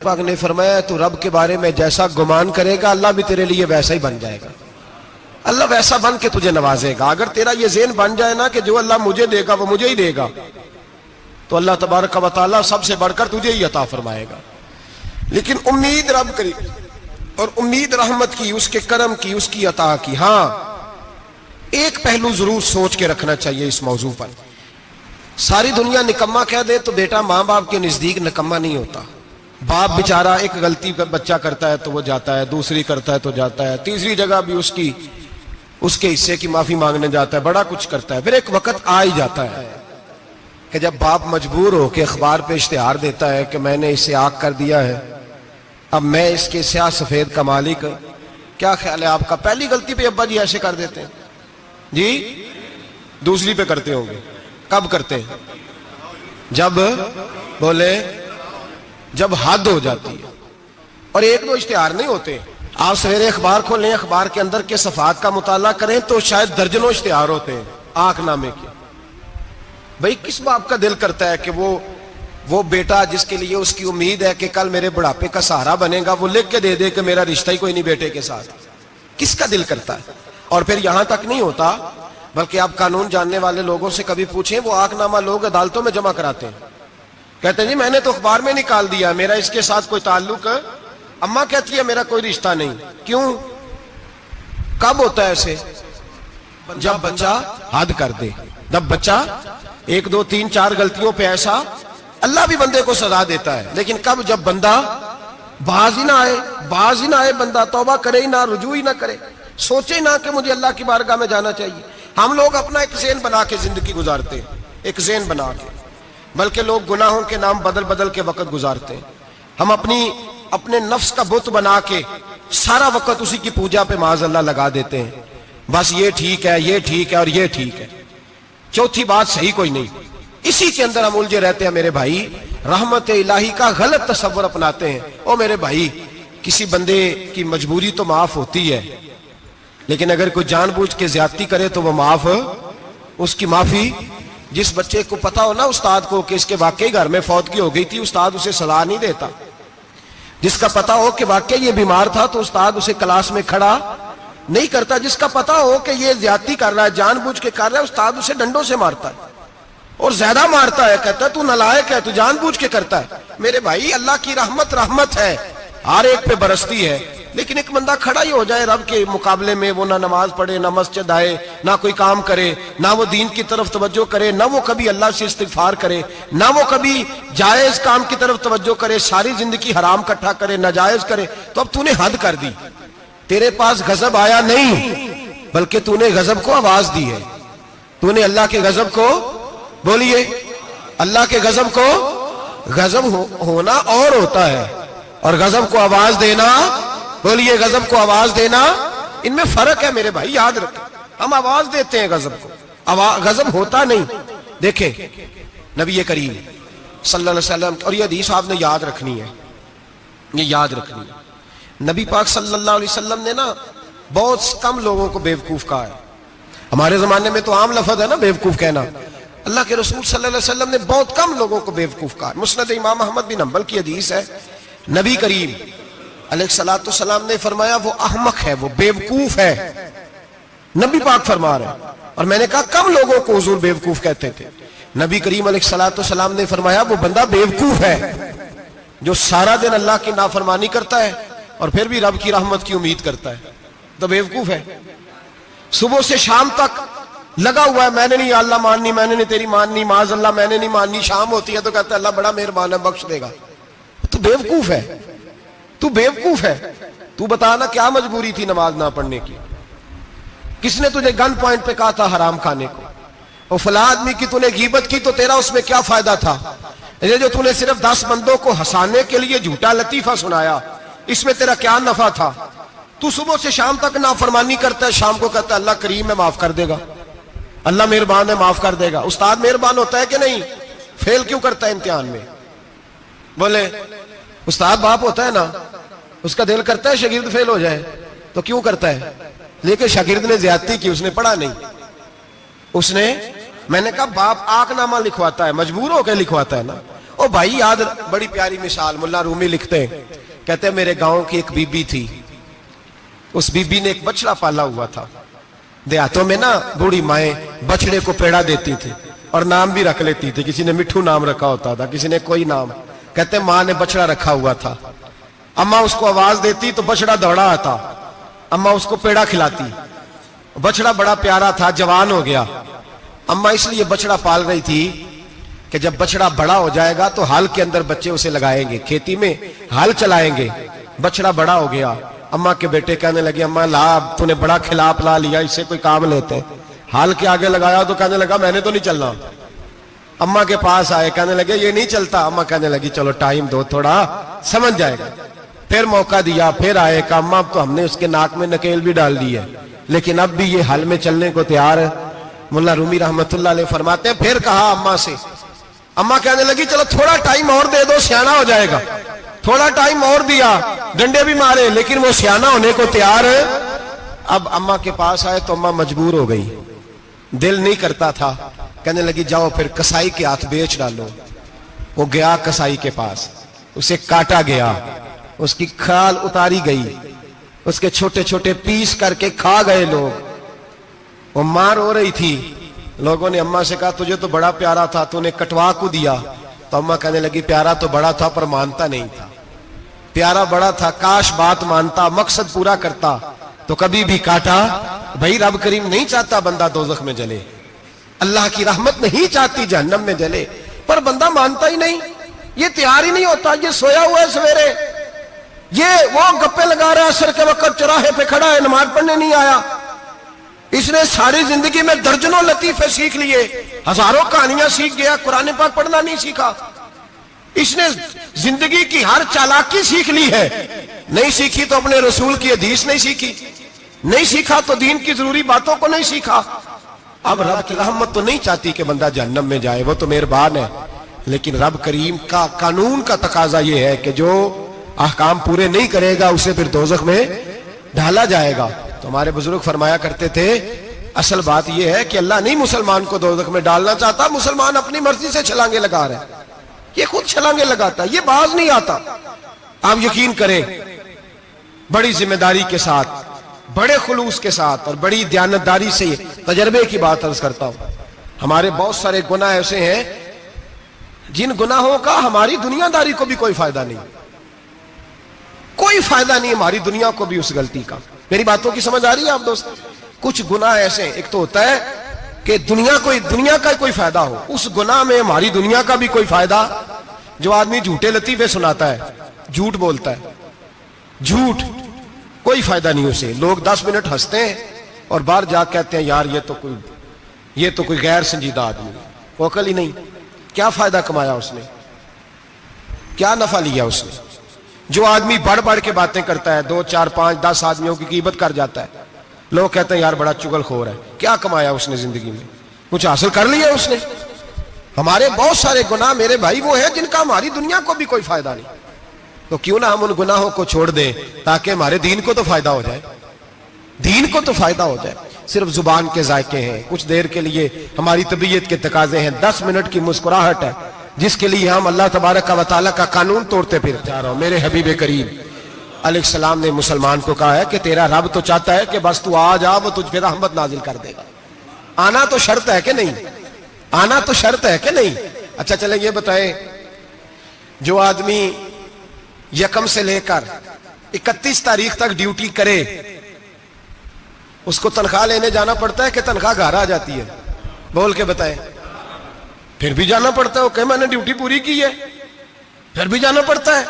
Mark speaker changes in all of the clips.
Speaker 1: پاک نے فرمایا تو رب کے بارے میں جیسا گمان کرے گا اللہ بھی تیرے لیے ویسا ہی بن جائے گا. اللہ ویسا بن کے تجھے نوازے گا. اگر تیرا یہ ذہن بن جائے نا کہ جو اللہ مجھے دے گا وہ مجھے ہی دے گا تو اللہ تبارک و تعالیٰ سب سے بڑھ کر تجھے ہی عطا فرمائے گا. لیکن امید رب کری اور امید رحمت کی، اس کے کرم کی، اس کی عطا کی. ہاں ایک پہلو ضرور سوچ کے رکھنا چاہیے اس موضوع پر. ساری دنیا نکما کہہ دے تو بیٹا ماں باپ کے نزدیک نکما نہیں ہوتا. باپ بیچارہ ایک غلطی بچہ کرتا ہے تو وہ جاتا ہے، دوسری کرتا ہے تو جاتا ہے، تیسری جگہ بھی اس کے حصے کی معافی مانگنے جاتا ہے، بڑا کچھ کرتا ہے. پھر ایک وقت آ ہی جاتا ہے کہ جب باپ مجبور ہو کے اخبار پہ اشتہار دیتا ہے کہ میں نے اسے آگ کر دیا ہے، اب میں اس کے سیاہ سفید کا مالک. کیا خیال ہے آپ کا؟ پہلی غلطی پہ ابا جی ایسے کر دیتے ہیں جی، دوسری پہ کرتے ہوں گے. کب کرتے ہیں؟ جب بولے جب حد ہو جاتی ہے. اور ایک دو اشتہار نہیں ہوتے. آپ سویرے اخبار کھولیں، اخبار کے اندر کے صفحات کا مطالعہ کریں تو شاید درجنوں اشتہار ہوتے ہیں آنکھ نامے کے. بھئی کس باپ کا دل کرتا ہے کہ وہ بیٹا جس کے لیے اس کی امید ہے کہ کل میرے بڑھاپے کا سہارا بنے گا وہ لکھ کے دے دے کہ میرا رشتہ ہی کوئی نہیں بیٹے کے ساتھ؟ کس کا دل کرتا ہے؟ اور پھر یہاں تک نہیں ہوتا بلکہ آپ قانون جاننے والے لوگوں سے کبھی پوچھیں، وہ آنکھ نامہ لوگ عدالتوں میں جمع کراتے ہیں. کہتے ہیں جی میں نے تو اخبار میں نکال دیا، میرا اس کے ساتھ کوئی تعلق، اماں کہتی ہے میرا کوئی رشتہ نہیں. کیوں؟ کب ہوتا ہے ایسے؟ جب بچہ حد کر دے. جب بچہ 1 2 3 4 غلطیوں پہ ایسا، اللہ بھی بندے کو سزا دیتا ہے. لیکن کب؟ جب بندہ باز ہی نہ آئے بندہ توبہ کرے ہی نہ، رجوع ہی نہ کرے، سوچے نہ کہ مجھے اللہ کی بارگاہ میں جانا چاہیے. ہم لوگ اپنا ایک ذہن بنا کے زندگی گزارتے ہیں، ایک ذہن بنا کے، بلکہ لوگ گناہوں کے نام بدل کے وقت گزارتے ہیں. ہم اپنے نفس کا بت بنا کے سارا وقت اسی کی پوجا پہ معاذ اللہ لگا دیتے ہیں. بس یہ ٹھیک ہے، یہ ٹھیک ہے اور یہ ٹھیک ہے، چوتھی بات صحیح کوئی نہیں. اسی کے اندر ہم الجھے رہتے ہیں میرے بھائی. رحمت الہی کا غلط تصور اپناتے ہیں. او میرے بھائی، کسی بندے کی مجبوری تو معاف ہوتی ہے، لیکن اگر کوئی جان بوجھ کے زیادتی کرے تو وہ معاف، اس کی معافی. جس بچے کو پتا ہو نا استاد کو کہ اس کے واقعی گھر میں فوتگی ہو گئی تھی، استاد اسے سزا نہیں دیتا. جس کا پتا ہو کہ واقعی یہ بیمار تھا تو استاد اسے کلاس میں کھڑا نہیں کرتا. جس کا پتا ہو کہ یہ زیادتی کر رہا ہے، جان بوجھ کے کر رہا ہے، استاد اسے ڈنڈوں سے مارتا ہے اور زیادہ مارتا ہے. کہتا ہے تو نالائق ہے، تو جان بوجھ کے کرتا ہے. میرے بھائی اللہ کی رحمت ہے، ہر ایک پہ برستی ہے. لیکن ایک بندہ کھڑا ہی ہو جائے رب کے مقابلے میں، وہ نہ نماز پڑھے، نہ مسجد آئے، نہ کوئی کام کرے، نہ وہ دین کی طرف توجہ کرے، نہ وہ کبھی اللہ سے استغفار کرے، نہ وہ کبھی جائز کام کی طرف توجہ کرے، ساری زندگی حرام کٹھا کرے، ناجائز کرے، تو اب تو نے حد کر دی. تیرے پاس غضب آیا نہیں بلکہ تو نے غضب کو آواز دی ہے. تو نے اللہ کے غضب کو، بولیے اللہ کے غضب کو، غضب ہونا اور ہوتا ہے اور غضب کو آواز دینا، بولیے غضب کو آواز دینا، ان میں فرق ہے میرے بھائی، یاد رکھیں. ہم آواز دیتے ہیں غضب کو، غضب ہوتا نہیں. دیکھیں نبی کریم صلی اللہ علیہ وسلم، اور یہ حدیث آپ نے یاد رکھنی ہے، یہ یاد رکھنی ہے. نبی پاک صلی اللہ علیہ وسلم نے نا بہت کم لوگوں کو بیوقوف کہا ہے. ہمارے زمانے میں تو عام لفظ ہے نا بیوقوف کہنا. اللہ کے رسول صلی اللہ علیہ وسلم نے بہت کم لوگوں کو بیوقوف کہا. مسند امام احمد بن حنبل کی حدیث ہے، نبی کریم علیہ الصلوۃ والسلام نے فرمایا وہ احمق ہے، وہ بیوقوف ہے. نبی پاک فرما رہے ہیں. اور میں نے کہا کم لوگوں کو حضور بیوقوف کہتے تھے. نبی کریم علیہ الصلوۃ والسلام نے فرمایا وہ بندہ بیوقوف ہے جو سارا دن اللہ کی نافرمانی کرتا ہے اور پھر بھی رب کی رحمت کی امید کرتا ہے، تو بیوقوف ہے. صبح سے شام تک لگا ہوا ہے، میں نے نہیں اللہ ماننی، میں نے نہیں تیری ماننی، معاذ اللہ میں نے نہیں ماننی. شام ہوتی ہے تو کہتا ہے اللہ بڑا مہربان ہے بخش دے گا. تو بیوقوف ہے، تو بیوقوف ہے. تو بتانا کیا مجبوری تھی نماز نہ پڑھنے کی؟ کس نے تجھے گن پوائنٹ پہ کہا تھا حرام کھانے کو؟ اور فلاں آدمی کی تو نے غیبت کی تو تیرا اس میں کیا فائدہ تھا؟ یہ جو تو نے صرف 10 بندوں کو ہنسانے کے لیے جھوٹا لطیفہ سنایا، اس میں تیرا کیا نفع تھا؟ تو صبح سے شام تک نافرمانی کرتا ہے، شام کو کہتا ہے اللہ کریم ہے معاف کر دے گا، اللہ مہربان ہے معاف کر دے گا. استاد مہربان ہوتا ہے کہ نہیں؟ فیل کیوں کرتا ہے امتحان میں؟ بولے استاد باپ ہوتا ہے نا، اس کا دل کرتا ہے شاگرد فیل ہو جائے، تو کیوں کرتا ہے؟ لیکن شاگرد نے زیادتی کی، اس نے پڑھا نہیں. اس نے، میں نے کہا باپ آنکھ نامہ لکھواتا ہے، مجبور ہو کے لکھواتا ہے نا، او بھائی یاد، بڑی پیاری مثال ملا رومی لکھتے ہیں، کہتے ہیں میرے گاؤں کی ایک بی بی تھی، اس بی بی نے ایک بچڑا پالا ہوا تھا۔ دیہاتوں میں نا بوڑھی مائیں بچڑے کو پیڑا دیتی تھی اور نام بھی رکھ لیتی تھی، کسی نے مٹھو نام رکھا ہوتا تھا، کسی نے کوئی نام۔ کہتے ہیں ماں نے بچڑا رکھا ہوا تھا، اماں اس کو آواز دیتی تو بچڑا دوڑا آتا، اماں اس کو پیڑا کھلاتی، بچڑا بڑا پیارا تھا، جوان ہو گیا۔ اماں اس لیے بچڑا پال رہی تھی کہ جب بچڑا بڑا ہو جائے گا تو ہل کے اندر بچے اسے لگائیں گے، کھیتی میں ہل چلائیں گے۔ بچڑا بڑا ہو گیا، اماں کے بیٹے کہنے لگے اماں لا، تو نے بڑا کھلا پلا لیا، اس سے کوئی کام لیتے ہیں۔ ہل کے آگے لگایا تو کہنے لگا میں نے تو نہیں چلنا۔ اماں کے پاس آئے، کہنے لگے یہ نہیں چلتا۔ اماں کہنے لگی چلو ٹائم دو تھوڑا، سمجھ جائے گا۔ پھر موقع دیا، پھر آئے، کہا اماں تو ہم نے اس کے ناک میں نکیل بھی ڈال دی ہے لیکن اب بھی یہ ہل میں چلنے کو تیار ہے۔ ملا رومی رحمت اللہ علیہ فرماتے ہیں پھر کہا اماں سے، اماں کہنے لگی چلو تھوڑا ٹائم اور دے دو، سیانا ہو جائے گا۔ تھوڑا ٹائم اور دیا، ڈنڈے بھی مارے لیکن وہ سیانا ہونے کو تیار ہے۔ اب اماں کے پاس آئے تو اماں مجبور ہو گئی، دل نہیں کرتا تھا، کہنے لگی جاؤ پھر کسائی کے ہاتھ بیچ ڈالو۔ وہ گیا کسائی کے پاس، اسے کاٹا گیا، اس کی کھال اتاری گئی، اس کے چھوٹے چھوٹے پیس کر کے کھا گئے لوگ۔ وہ ماں رو رہی تھی، لوگوں نے اماں سے کہا تجھے تو بڑا پیارا تھا، تو نے کٹوا کو دیا۔ تو اماں کہنے لگی پیارا تو بڑا تھا پر مانتا نہیں تھا، پیارا بڑا تھا، کاش بات مانتا، مقصد پورا کرتا تو کبھی بھی کاٹا۔ بھائی رب کریم نہیں چاہتا بندہ دوزخ میں جلے، اللہ کی رحمت نہیں چاہتی جہنم میں جلے، پر بندہ مانتا ہی نہیں، یہ تیار ہی نہیں ہوتا۔ یہ سویا ہوا ہے سویرے، یہ وہ گپے لگا رہا ہے، عصر کے وقت چوراہے پہ کھڑا ہے، نماز پڑھنے نہیں آیا۔ اس نے ساری زندگی میں درجنوں لطیفے سیکھ لیے، ہزاروں کہانیاں سیکھ گیا، قرآن پاک پڑھنا نہیں سیکھا۔ اس نے زندگی کی ہر چالاکی سیکھ لی ہے، نہیں سیکھی تو اپنے رسول کی حدیث نہیں سیکھی، نہیں سیکھا تو دین کی ضروری باتوں کو نہیں سیکھا۔ اب رب کی رحمت تو نہیں چاہتی کہ بندہ جہنم میں جائے، وہ تو مہربان ہے، لیکن رب کریم کا قانون کا تقاضا یہ ہے کہ جو احکام پورے نہیں کرے گا اسے پھر دوزخ میں ڈالا جائے گا۔ تو ہمارے بزرگ فرمایا کرتے تھے اصل بات یہ ہے کہ اللہ نہیں مسلمان کو دوزخ میں ڈالنا چاہتا، مسلمان اپنی مرضی سے چھلانگے لگا رہے ہیں، یہ خود چھلانگے لگاتا ہے، یہ باز نہیں آتا۔ آپ یقین کریں بڑی ذمہ داری کے ساتھ، بڑے خلوص کے ساتھ اور بڑی دیانتداری سے تجربے کی بات عرض کرتا ہوں، ہمارے بہت سارے گناہ ایسے ہیں جن گناہوں کا ہماری دنیا داری کو بھی کوئی فائدہ نہیں، کوئی فائدہ نہیں ہماری دنیا کو بھی اس غلطی کا۔ میری باتوں کی سمجھ آ رہی ہے آپ دوست؟ کچھ گناہ ایسے ہیں، ایک تو ہوتا ہے کہ دنیا کا کوئی فائدہ ہو، اس گناہ میں ہماری دنیا کا بھی کوئی فائدہ۔ جو آدمی جھوٹے لطیفے سناتا ہے، جھوٹ بولتا ہے، جھوٹ کوئی فائدہ نہیں اسے، لوگ 10 منٹ ہنستے ہیں اور باہر جا کہتے ہیں یار یہ تو کوئی غیر سنجیدہ آدمی ہے، وہ عقل ہی نہیں۔ کیا فائدہ کمایا اس نے، کیا نفع لیا اس نے؟ جو آدمی بڑھ بڑھ کے باتیں کرتا ہے، 2 4 5 10 آدمیوں کی غیبت کر جاتا ہے، لوگ کہتے ہیں یار بڑا چغل خور ہے، کیا کمایا اس نے زندگی میں؟ کچھ حاصل کر لیا اس نے؟ ہمارے بہت سارے گناہ میرے بھائی وہ ہیں جن کا ہماری دنیا کو بھی کوئی فائدہ نہیں، تو کیوں نہ ہم ان گناہوں کو چھوڑ دیں تاکہ ہمارے دین کو تو فائدہ ہو جائے، دین کو تو فائدہ ہو جائے۔ صرف زبان کے ذائقے ہیں، کچھ دیر کے لیے ہماری طبیعت کے تقاضے ہیں، 10 منٹ کی مسکراہٹ ہے جس کے لیے ہم اللہ تبارک و تعالیٰ کا قانون توڑتے پھر جا رہا ہوں۔ میرے حبیب کریم علیہ السلام نے مسلمان کو کہا ہے کہ تیرا رب تو چاہتا ہے کہ بس تو آ جا، وہ تجھ پہ رحمت نازل کر دے گا۔ آنا تو شرط ہے کہ نہیں؟ آنا تو شرط ہے کہ نہیں؟ اچھا چلیں یہ بتائیں، جو آدمی 1 سے لے کر 31 تاریخ تک ڈیوٹی کرے اس کو تنخواہ لینے جانا پڑتا ہے کہ تنخواہ گھر آ جاتی ہے؟ بول کے بتائیں۔ پھر بھی جانا پڑتا ہے، وہ کہ میں نے ڈیوٹی پوری کی ہے، پھر بھی جانا پڑتا ہے۔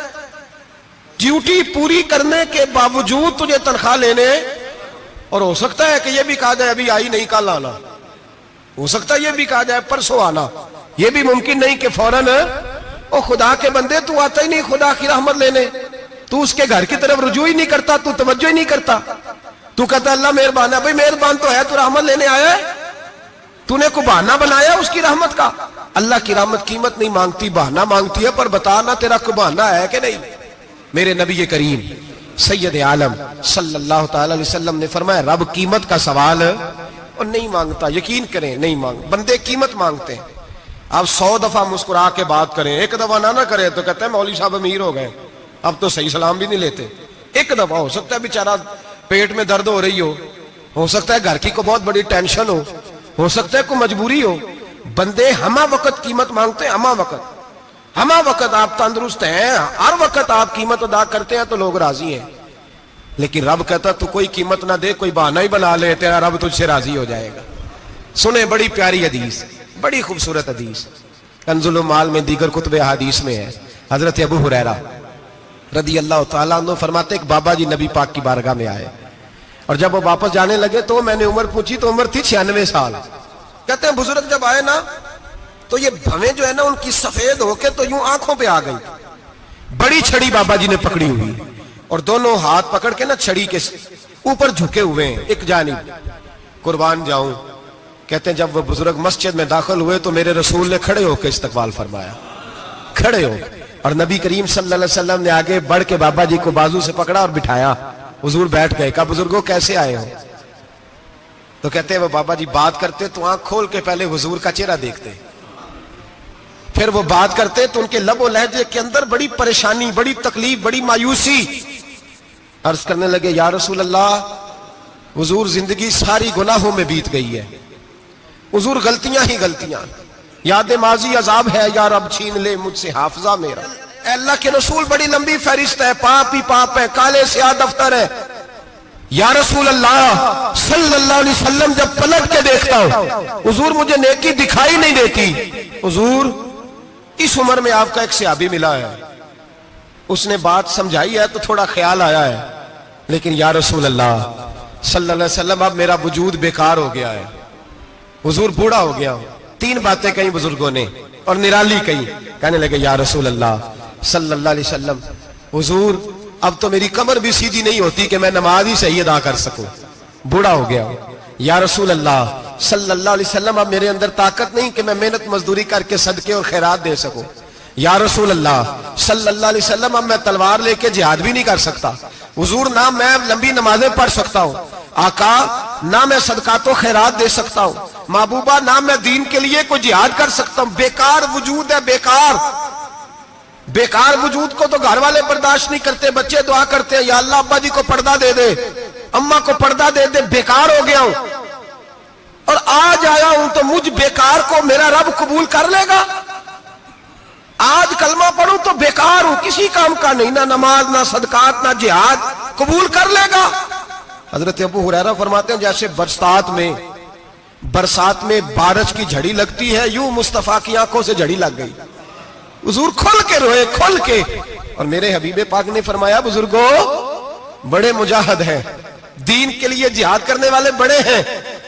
Speaker 1: ڈیوٹی پوری کرنے کے باوجود تجھے تنخواہ لینے، اور ہو سکتا ہے کہ یہ بھی کہا جائے ابھی آئی نہیں کل آنا، ہو سکتا ہے یہ بھی کہا جائے پرسوں آنا، یہ بھی ممکن نہیں کہ فوراً او خدا کے بندے تو آتا ہی نہیں خدا کی رحمت لینے، تو اس کے گھر کی طرف رجوع ہی نہیں کرتا، تو توجہ ہی نہیں کرتا، تو کہتا اللہ مہربان ہے۔ بھائی مہربان تو ہے، تو رحمت لینے آیا ہے، تو نے کو بہانہ بنایا اس کی رحمت کا؟ اللہ کی رحمت قیمت نہیں مانگتی، بہانہ مانگتی ہے، پر بتانا تیرا کو بہانہ ہے کہ نہیں؟ میرے نبی کریم سید عالم صلی اللہ تعالی علیہ وسلم نے فرمایا رب قیمت کا سوال اور نہیں مانگتا، یقین کریں نہیں مانگ، بندے قیمت مانگتے ہیں، آپ 100 دفعہ مسکرا کے بات کریں، ایک دفعہ نہ کریں تو کہتے ہیں مولوی صاحب امیر ہو گئے، اب تو صحیح سلام بھی نہیں لیتے۔ ایک دفعہ ہو سکتا ہے بیچارہ پیٹ میں درد ہو رہی ہو سکتا ہے گھر کی کو بہت بڑی ٹینشن ہو سکتا ہے کوئی مجبوری ہو، بندے ہمہ وقت قیمت مانگتے ہیں، ہمہ وقت آپ تندرست ہیں، ہر وقت آپ قیمت ادا کرتے ہیں تو لوگ راضی ہیں۔ لیکن رب کہتا تو کوئی قیمت نہ دے، کوئی بہانہ ہی بنا لے، تیرا رب تجھ سے راضی ہو جائے گا۔ سنیں بڑی پیاری حدیث، بڑی خوبصورت حدیث، کنز المال میں دیگر کتب احادیث میں ہے۔ حضرت ابو ہریرہ رضی اللہ تعالیٰ عنہ فرماتے ایک بابا جی نبی پاک کی بارگاہ میں آئے، اور جب وہ واپس جانے لگے تو میں نے عمر پوچھی تو عمر تھی 96 سال۔ کہتے ہیں بزرگ جب آئے نا تو یہ بھویں جو ہے نا ان کی سفید ہو کے تو یوں آنکھوں پہ آ گئی، بڑی چھڑی بابا جی نے پکڑی ہوئی اور دونوں ہاتھ پکڑ کے نا چھڑی کے اوپر جھکے ہوئے ہیں ایک جانب، قربان جاؤں۔ کہتے ہیں جب وہ بزرگ مسجد میں داخل ہوئے تو میرے رسول نے کھڑے ہو کے استقبال فرمایا، کھڑے ہو، اور نبی کریم صلی اللہ علیہ وسلم نے آگے بڑھ کے بابا جی کو بازو سے پکڑا اور بٹھایا۔ حضور بیٹھ گئے، کہا بزرگوں کیسے آئے ہو؟ تو کہتے ہیں وہ بابا جی بات کرتے تو آنکھ کھول کے پہلے حضور کا چہرہ دیکھتے، پھر وہ بات کرتے تو ان کے لب و لہجے کے اندر بڑی پریشانی، بڑی تکلیف، بڑی مایوسی۔ عرض کرنے لگے یا رسول اللہ، حضور زندگی ساری گناہوں میں بیت گئی ہے، حضور غلطیاں ہی غلطیاں، یاد ماضی عذاب ہے، یا رب چھین لے مجھ سے حافظہ میرا۔ اے اللہ کے رسول بڑی لمبی فہرست ہے، پاپ ہی پاپ ہے، کالے سیاہ دفتر ہے۔ یا رسول اللہ صلی اللہ علیہ وسلم جب پلٹ کے دیکھتا ہوں حضور مجھے نیکی دکھائی نہیں دیتی۔ حضور اس عمر میں آپ کا ایک صحابی ملا ہے، اس نے بات سمجھائی ہے تو تھوڑا خیال آیا ہے، لیکن یا رسول اللہ صلی اللہ علیہ وسلم اب میرا وجود بیکار ہو گیا ہے، حضور بوڑھا ہو گیا ہوں۔ 3 باتیں کہیں بزرگوں نے اور نرالی کہیں، کہنے لگے یا رسول اللہ صلی اللہ علیہ وسلم، حضور اب تو میری کمر بھی سیدھی نہیں ہوتی کہ میں نماز ہی صحیح ادا کر سکوں، بوڑھا ہو گیا ہوں۔ یا رسول اللہ صلی اللہ علیہ وسلم اب میرے اندر طاقت نہیں کہ میں محنت مزدوری کر کے صدقے اور خیرات دے سکوں۔ یا رسول اللہ صلی اللہ علیہ وسلم اب میں تلوار لے کے جہاد بھی نہیں کر سکتا، حضور نہ میں لمبی نمازیں پڑھ سکتا ہوں، آقا نہ میں صدقات و خیرات دے سکتا ہوں، محبوبہ نہ میں دین کے لیے کوئی جہاد کر سکتا ہوں، بیکار وجود ہے، بیکار وجود کو تو گھر والے برداشت نہیں کرتے، بچے دعا کرتے ہیں یا اللہ ابا جی کو پردہ دے دے، اماں کو پردہ دے دے، بیکار ہو گیا ہوں اور آج آیا ہوں تو مجھ بیکار کو میرا رب قبول کر لے گا؟ آج کلمہ پڑھوں تو بیکار ہوں، کسی کام کا نہیں، نہ نماز نہ صدقات نہ جہاد، قبول کر لے گا؟ حضرت ابو ہریرہ فرماتے ہیں جیسے برسات میں بارش کی جھڑی لگتی ہے، یوں مصطفیٰ کی آنکھوں سے جھڑی لگ گئی، حضور کھل کے روئے، کھل کے۔ اور میرے حبیب پاک نے فرمایا بزرگوں بڑے مجاہد ہیں، دین کے لیے جہاد کرنے والے بڑے ہیں،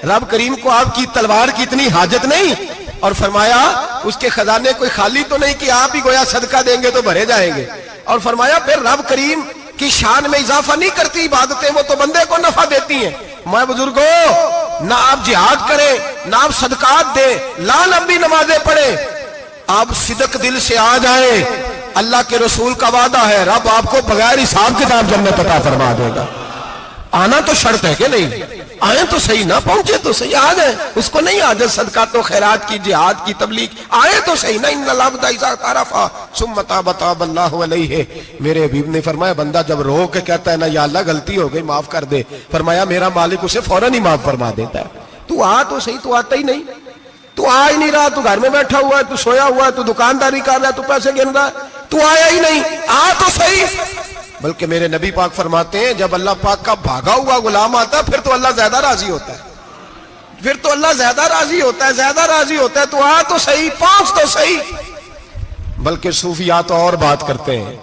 Speaker 1: رب کریم کو آپ کی تلوار کی اتنی حاجت نہیں، اور فرمایا اس کے خزانے کوئی خالی تو نہیں کہ آپ ہی گویا صدقہ دیں گے تو بھرے جائیں گے، اور فرمایا پھر رب کریم کی شان میں اضافہ نہیں کرتی عبادتیں، وہ تو بندے کو نفع دیتی ہیں۔ میں بزرگوں نہ آپ جہاد کریں نہ آپ صدقات دیں، لا لمبی نمازیں پڑھیں، آپ صدق دل سے آ جائیں، اللہ کے رسول کا وعدہ ہے رب آپ کو بغیر حساب کتاب جنت عطا فرما دے گا۔ آنا تو شرط ہے کہ نہیں؟ آئیں تو صحیح، نہ پہنچے تو صحیح، آ جائیں، اس کو نہیں عادت صدقات و خیرات کی، جہاد کی، تبلیغ، آئیں تو صحیح نا۔ ان العبد اذا تعرف ثم تاب تاب اللہ علیہ، میرے حبیب نے فرمایا بندہ جب رو کے کہتا ہے نا یا اللہ غلطی ہو گئی معاف کر دے، فرمایا میرا مالک اسے فوراً ہی معاف فرما دیتا ہے۔ تو آ تو صحیح، تو آتا ہی نہیں، تو آ ہی نہیں رہا، تو گھر میں بیٹھا ہوا ہے، تو سویا ہوا ہے، تو دکانداری کر رہا ہے، تو پیسے گن رہا ہے، تو آیا ہی نہیں، آ تو صحیح۔ بلکہ میرے نبی پاک فرماتے ہیں جب اللہ پاک کا بھاگا ہوا غلام آتا ہے پھر تو اللہ زیادہ راضی ہوتا ہے، پھر تو اللہ زیادہ راضی ہوتا ہے، زیادہ راضی ہوتا ہے، تو آ تو صحیح، پہنچ تو صحیح۔ بلکہ صوفیات اور بات کرتے ہیں،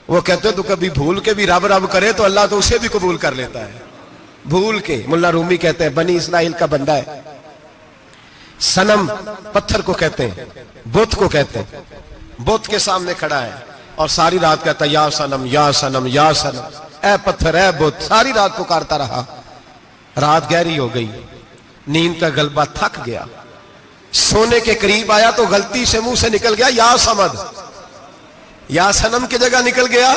Speaker 1: وہ کہتے ہیں تو کبھی بھول کے بھی رب رب کرے تو اللہ تو اسے بھی قبول کر لیتا ہے، بھول کے۔ ملا رومی کہتے ہیں بنی اسرائیل کا بندہ ہے، صنم پتھر کو کہتے ہیں، بت کو کہتے ہیں، بت کے سامنے کھڑا ہے اور ساری رات کہتا ہے یا صنم یا صنم یا صنم، اے پتھر اے بت، ساری رات پکارتا رہا۔ رات گہری ہو گئی، نیند کا غلبہ، تھک گیا، سونے کے قریب آیا تو غلطی سے منہ سے نکل گیا یا صمد، یا صنم کی جگہ نکل گیا۔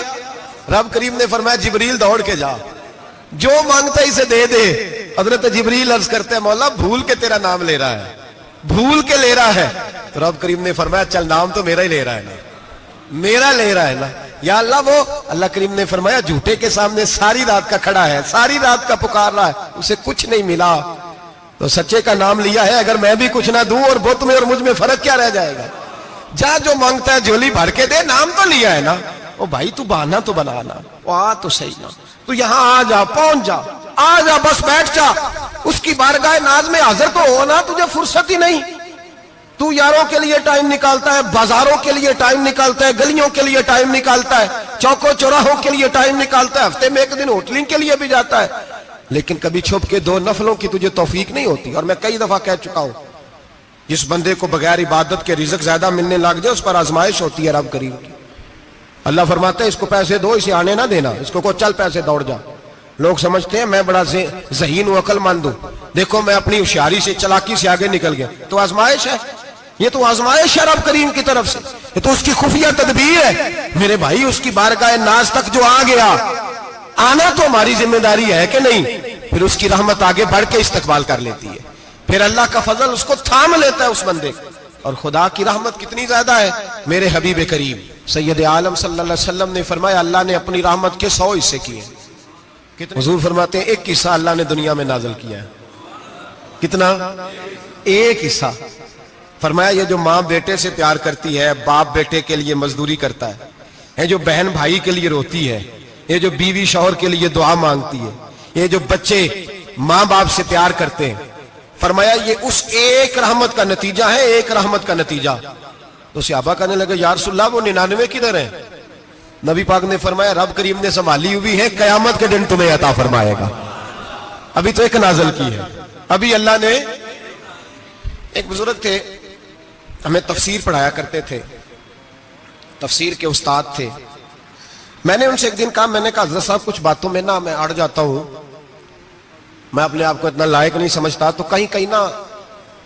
Speaker 1: رب کریم نے فرمایا جبریل دوڑ کے جا، جو مانگتا ہے اسے دے دے۔ حضرت جبریل عرض کرتے ہیں مولا بھول کے تیرا نام لے رہا ہے، بھول کے لے رہا ہے. تو رب کریم نے فرمایا چل نام تو میرا ہی لے رہا ہے نا, میرا لے رہا ہے نا. یا اللہ, وہ اللہ کریم نے فرمایا جھوٹے کے سامنے ساری رات کا کھڑا ہے, ساری رات کا پکار رہا ہے, اسے کچھ نہیں ملا, تو سچے کا نام لیا ہے. اگر میں بھی کچھ نہ دوں اور بت میں اور مجھ میں فرق کیا رہ جائے گا؟ جا جو مانگتا ہے جھولی بھر کے دے, نام تو لیا ہے نا. او بھائی تو بہانا تو بنانا, آ تو صحیح نا, تو یہاں آ جا, پہنچ جا, آ جا, بس بیٹھ جا, اس کی بارگاہ ناز میں حاضر تو ہونا. تجھے فرصت ہی نہیں. تو یاروں کے لیے ٹائم نکالتا ہے, بازاروں کے لیے ٹائم نکالتا ہے, گلیوں کے لیے ٹائم نکالتا ہے, چوکوں چوراہوں کے لیے ٹائم نکالتا ہے, ہفتے میں ایک دن ہوٹلنگ کے لیے بھی جاتا ہے, لیکن کبھی چھپ کے 2 نفلوں کی تجھے توفیق نہیں ہوتی. اور میں کئی دفعہ کہہ چکا ہوں, جس بندے کو بغیر عبادت کے رزق زیادہ ملنے لگ جائے اس پر آزمائش ہوتی ہے رب کریم کی. اللہ فرماتا ہے اس کو پیسے دو, اسے آنے نہ دینا, اس کو چل پیسے دوڑ جا. لوگ سمجھتے ہیں میں بڑا ذہین و عقل مند ہوں, دیکھو میں اپنی ہوشیاری سے, چلاکی سے آگے نکل گیا. تو آزمائش ہے, یہ تو آزمائش ہے رب کریم کی طرف سے, یہ تو اس کی خفیہ تدبیر ہے. میرے بھائی, اس کی بارگاہ ناز تک جو آ گیا, آنا تو ہماری ذمہ داری ہے کہ نہیں, پھر اس کی رحمت آگے بڑھ کے استقبال کر لیتی ہے, پھر اللہ کا فضل اس کو تھام لیتا ہے اس بندے کو. اور خدا کی رحمت کتنی زیادہ ہے. میرے حبیب کریم سید عالم صلی اللہ علیہ وسلم نے فرمایا اللہ نے اپنی رحمت کے 100 حصے کیے. حضور فرماتے ہیں 1 حصہ اللہ نے دنیا میں نازل کیا ہے. کتنا؟ 1 حصہ. فرمایا یہ جو ماں بیٹے سے پیار کرتی ہے, باپ بیٹے کے لیے مزدوری کرتا ہے, یہ جو بہن بھائی کے لیے روتی ہے, یہ جو بیوی شوہر کے لیے دعا مانگتی ہے, یہ جو بچے ماں باپ سے پیار کرتے ہیں, فرمایا یہ اس ایک رحمت کا نتیجہ ہے, ایک رحمت کا نتیجہ. تو صحابہ کہنے لگے یا رسول اللہ وہ 99 کدھر ہیں؟ نبی پاک نے فرمایا رب کریم نے سنبھالی ہوئی ہے, قیامت کے دن تمہیں عطا فرمائے گا. ابھی تو 1 نازل کی ہے, ابھی اللہ نے. ایک بزرگ تھے, ہمیں تفسیر پڑھایا کرتے تھے, تفسیر کے استاد تھے. میں نے ان سے ایک دن کہا, میں نے کہا حضرت صاحب کچھ باتوں میں نا میں اڑ جاتا ہوں, میں اپنے آپ کو اتنا لائق نہیں سمجھتا, تو کہیں کہیں نا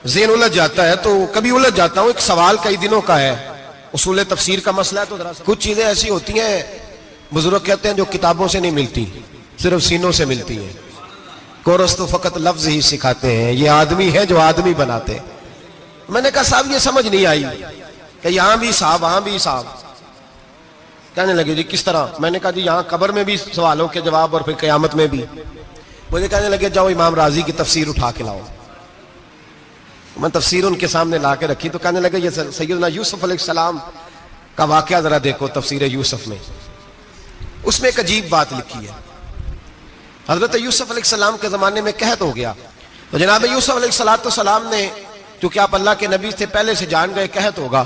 Speaker 1: ذہن الجھ جاتا ہے, تو کبھی الجھ جاتا ہوں. ایک سوال کئی دنوں کا ہے, اصول تفسیر کا مسئلہ ہے, تو کچھ چیزیں ایسی ہوتی ہیں بزرگ کہتے ہیں جو کتابوں سے نہیں ملتی, صرف سینوں سے ملتی ہیں. کورس تو فقط لفظ ہی سکھاتے ہیں, یہ آدمی ہے جو آدمی بناتے ہیں. میں نے کہا صاحب یہ سمجھ نہیں آئی کہ یہاں بھی صاحب وہاں بھی صاحب. کہنے لگے جی کس طرح؟ میں نے کہا جی یہاں قبر میں بھی سوالوں کے جواب اور پھر قیامت میں بھی. مجھے کہنے لگے جاؤ امام راضی کی تفسیر اٹھا کے لاؤ. میں تفسیر ان کے سامنے لا کے رکھی, تو کہنے لگے یہ سیدنا یوسف علیہ السلام کا واقعہ ذرا دیکھو تفسیر یوسف میں, اس میں ایک عجیب بات لکھی ہے. حضرت یوسف علیہ السلام کے زمانے میں قحط ہو گیا, تو جناب یوسف علیہ السلام نے, چونکہ آپ اللہ کے نبی سے پہلے سے جان گئے قحط ہوگا,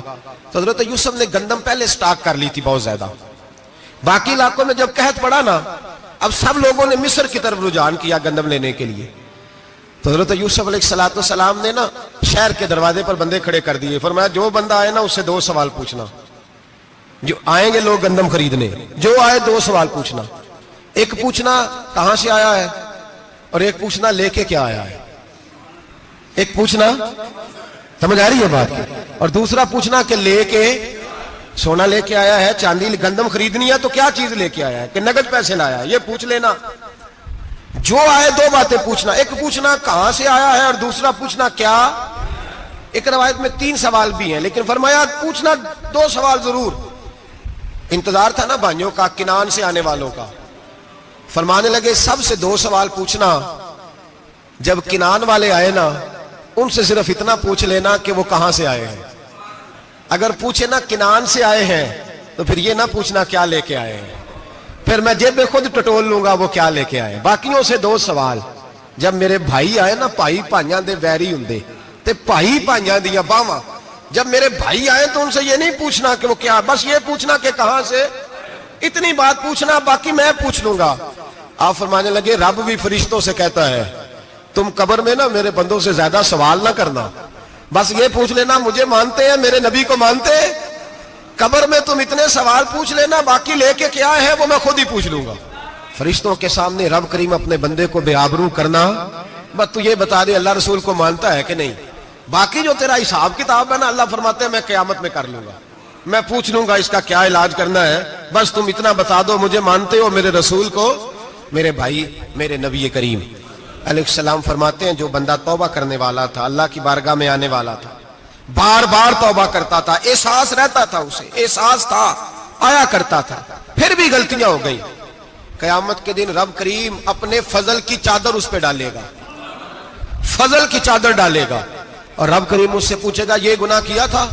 Speaker 1: تو حضرت یوسف نے گندم پہلے سٹاک کر لی تھی بہت زیادہ. باقی علاقوں میں جب قحط پڑا نا, اب سب لوگوں نے مصر کی طرف رجحان کیا گندم لینے کے لیے. تو حضرت یوسف علیہ السلام نے نا شہر کے دروازے پر بندے کھڑے کر دیے. فرمایا جو بندہ آئے نا اس سے 2 سوال پوچھنا. جو آئیں گے لوگ گندم خریدنے, جو آئے 2 سوال پوچھنا. ایک پوچھنا کہاں سے آیا ہے, اور ایک پوچھنا لے کے کیا آیا ہے. ایک پوچھنا, سمجھ آ رہی ہے بات کی, اور دوسرا پوچھنا کہ لے کے سونا لے کے آیا ہے, چاندی گندم خریدنی ہے تو کیا چیز لے کے آیا ہے, کہ نقد پیسے لایا ہے, یہ پوچھ لینا. جو آئے 2 باتیں پوچھنا, ایک پوچھنا کہاں سے آیا ہے اور دوسرا پوچھنا کیا. ایک روایت میں 3 سوال بھی ہیں, لیکن فرمایا پوچھنا 2 سوال ضرور. انتظار تھا نا بھائیوں کا کنان سے آنے والوں کا. فرمانے لگے سب سے 2 سوال پوچھنا, جب کنان والے آئے نا ان سے صرف اتنا پوچھ لینا کہ وہ کہاں سے آئے ہیں. اگر پوچھے نا کنان سے آئے ہیں تو پھر یہ نہ پوچھنا کیا لے کے آئے ہیں, پھر میں جیب میں خود ٹٹول لوں گا وہ کیا لے کے آئے. باقیوں سے 2 سوال. جب میرے بھائی آئے نا, بھائی بھائیاں دے ویری ہوندے تے بھائی بھائیاں دیاں باواں, جب میرے بھائی آئے تو ان سے یہ نہیں پوچھنا کہ وہ کیا, بس یہ پوچھنا کہ کہاں سے, اتنی بات پوچھنا, باقی میں پوچھ لوں گا. آپ فرمانے لگے رب بھی فرشتوں سے کہتا ہے تم قبر میں نا میرے بندوں سے زیادہ سوال نہ کرنا, بس یہ پوچھ لینا مجھے مانتے ہیں, میرے نبی کو مانتے ہیں. قبر میں تم اتنے سوال پوچھ لینا, باقی لے کے کیا ہے وہ میں خود ہی پوچھ لوں گا. فرشتوں کے سامنے رب کریم اپنے بندے کو بے آبرو کرنا, بس تو یہ بتا دے اللہ رسول کو مانتا ہے کہ نہیں. باقی جو تیرا حساب کتاب ہے نا, اللہ فرماتے ہیں میں قیامت میں کر لوں گا, میں پوچھ لوں گا اس کا کیا علاج کرنا ہے, بس تم اتنا بتا دو مجھے مانتے ہو, میرے رسول کو, میرے بھائی, میرے نبی کریم. علیہ السلام فرماتے ہیں جو بندہ توبہ کرنے والا تھا, اللہ کی بارگاہ میں آنے والا تھا, بار بار توبہ کرتا تھا, احساس رہتا تھا, اسے احساس تھا, آیا کرتا تھا, پھر بھی غلطیاں ہو گئی, قیامت کے دن رب کریم اپنے فضل کی چادر اس پہ ڈالے گا, فضل کی چادر ڈالے گا, اور رب کریم اس سے پوچھے گا یہ گناہ کیا تھا؟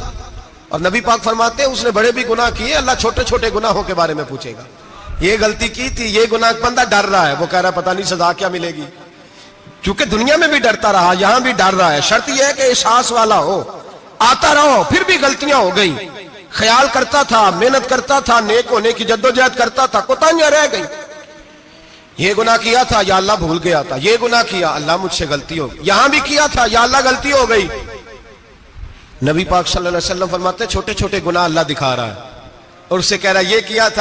Speaker 1: اور نبی پاک فرماتے ہیں اس نے بڑے بھی گناہ کیے, اللہ چھوٹے چھوٹے گناہوں کے بارے میں پوچھے گا, یہ غلطی کی تھی, یہ گناہ. بندہ ڈر رہا ہے, وہ کہہ رہا ہے پتہ نہیں سزا کیا ملے گی, کیونکہ دنیا میں بھی ڈرتا رہا, یہاں بھی ڈر رہا ہے. شرط یہ ہے کہ احساس والا ہو, آتا رہو. پھر بھی غلطیاں ہو گئی, خیال کرتا تھا, محنت کرتا تھا, نیک ہونے کی جدوجہد کرتا تھا, کوتاہیاں رہ گئی. یہ گناہ کیا تھا, یا اللہ بھول گیا تھا, یہ گناہ کیا, اللہ مجھ سے غلطی ہو گئی, یہاں بھی کیا تھا, یا اللہ غلطی ہو گئی. نبی پاک صلی اللہ علیہ وسلم فرماتے ہیں چھوٹے چھوٹے گناہ اللہ دکھا رہا ہے, اور اس سے کہہ رہا ہے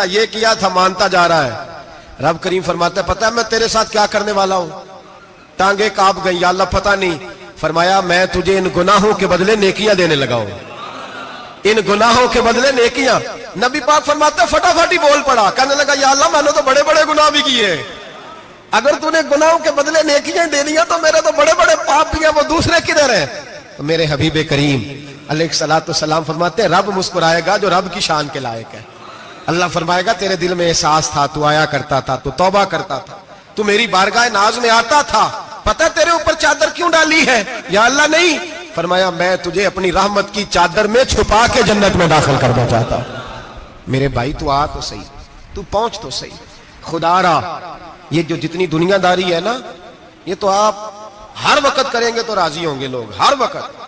Speaker 1: یہ کیا تھا, مانتا جا رہا ہے. رب کریم فرماتا ہے پتہ ہے میں تیرے ساتھ کیا کرنے والا ہوں؟ ٹانگیں کانپ گئی, یا اللہ پتہ نہیں. فرمایا میں تجھے ان گناہوں کے بدلے نیکیاں دینے لگا ہوں, ان گناہوں کے بدلے نیکیاں. نبی پاک فرماتے ہیں فٹافٹ ہی بول پڑا, کہنے لگا یا اللہ میں نے تو بڑے بڑے گناہ بھی کیے, اگر تو نے گناہوں کے بدلے نیکیاں دے دیا تو میرے تو بڑے بڑے پاپ بھی ہیں, وہ دوسرے کدھر ہیں؟ تو میرے حبیب کریم علیہ الصلوۃ والسلام فرماتے ہیں رب مسکرائے گا جو رب کی شان کے لائق ہے. اللہ فرمائے گا تیرے دل میں احساس تھا, تو آیا کرتا تھا, تو توبہ کرتا تھا, تو میری بارگاہ ناز میں آتا تھا, پتہ تیرے اوپر چادر کیوں ڈالی ہے؟ یا اللہ نہیں. فرمایا میں تجھے اپنی رحمت کی چادر میں چھپا کے جنت میں داخل کرنا چاہتا ہوں. میرے بھائی تو آ تو صحیح, تو پہنچ تو صحیح, خدا را. یہ جو جتنی دنیا داری ہے نا, یہ تو آپ ہر وقت کریں گے تو راضی ہوں گے لوگ, ہر وقت.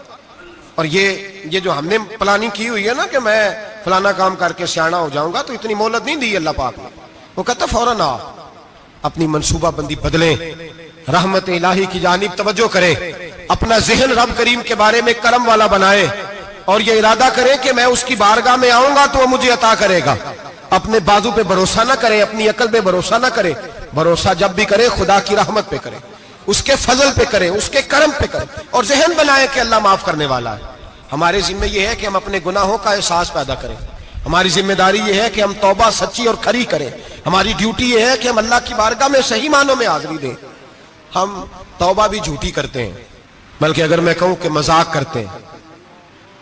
Speaker 1: اور یہ جو ہم نے پلاننگ کی ہوئی ہے نا کہ میں فلانا کام کر کے سیاںا ہو جاؤں گا, تو اتنی مہلت نہیں دی اللہ پاک نے. وہ کہتا فوراً آ, اپنی منصوبہ بندی بدلیں, رحمت الہی کی جانب توجہ کریں, اپنا ذہن رب کریم کے بارے میں کرم والا بنائے, اور یہ ارادہ کریں کہ میں اس کی بارگاہ میں آؤں گا تو وہ مجھے عطا کرے گا. اپنے بازو پہ بھروسہ نہ کریں, اپنی عقل پہ بھروسہ نہ کریں, بھروسہ جب بھی کرے خدا کی رحمت پہ کرے, اس کے فضل پہ کریں, اس کے کرم پہ کریں, اور ذہن بنائیں کہ اللہ معاف کرنے والا ہے. ہمارے ذمہ یہ ہے کہ ہم اپنے گناہوں کا احساس پیدا کریں, ہماری ذمہ داری یہ ہے کہ ہم توبہ سچی اور کھری کریں, ہماری ڈیوٹی یہ ہے کہ ہم اللہ کی بارگاہ میں صحیح معنوں میں حاضری دیں. ہم توبہ بھی جھوٹی کرتے ہیں, بلکہ اگر میں کہوں کہ مذاق کرتے ہیں.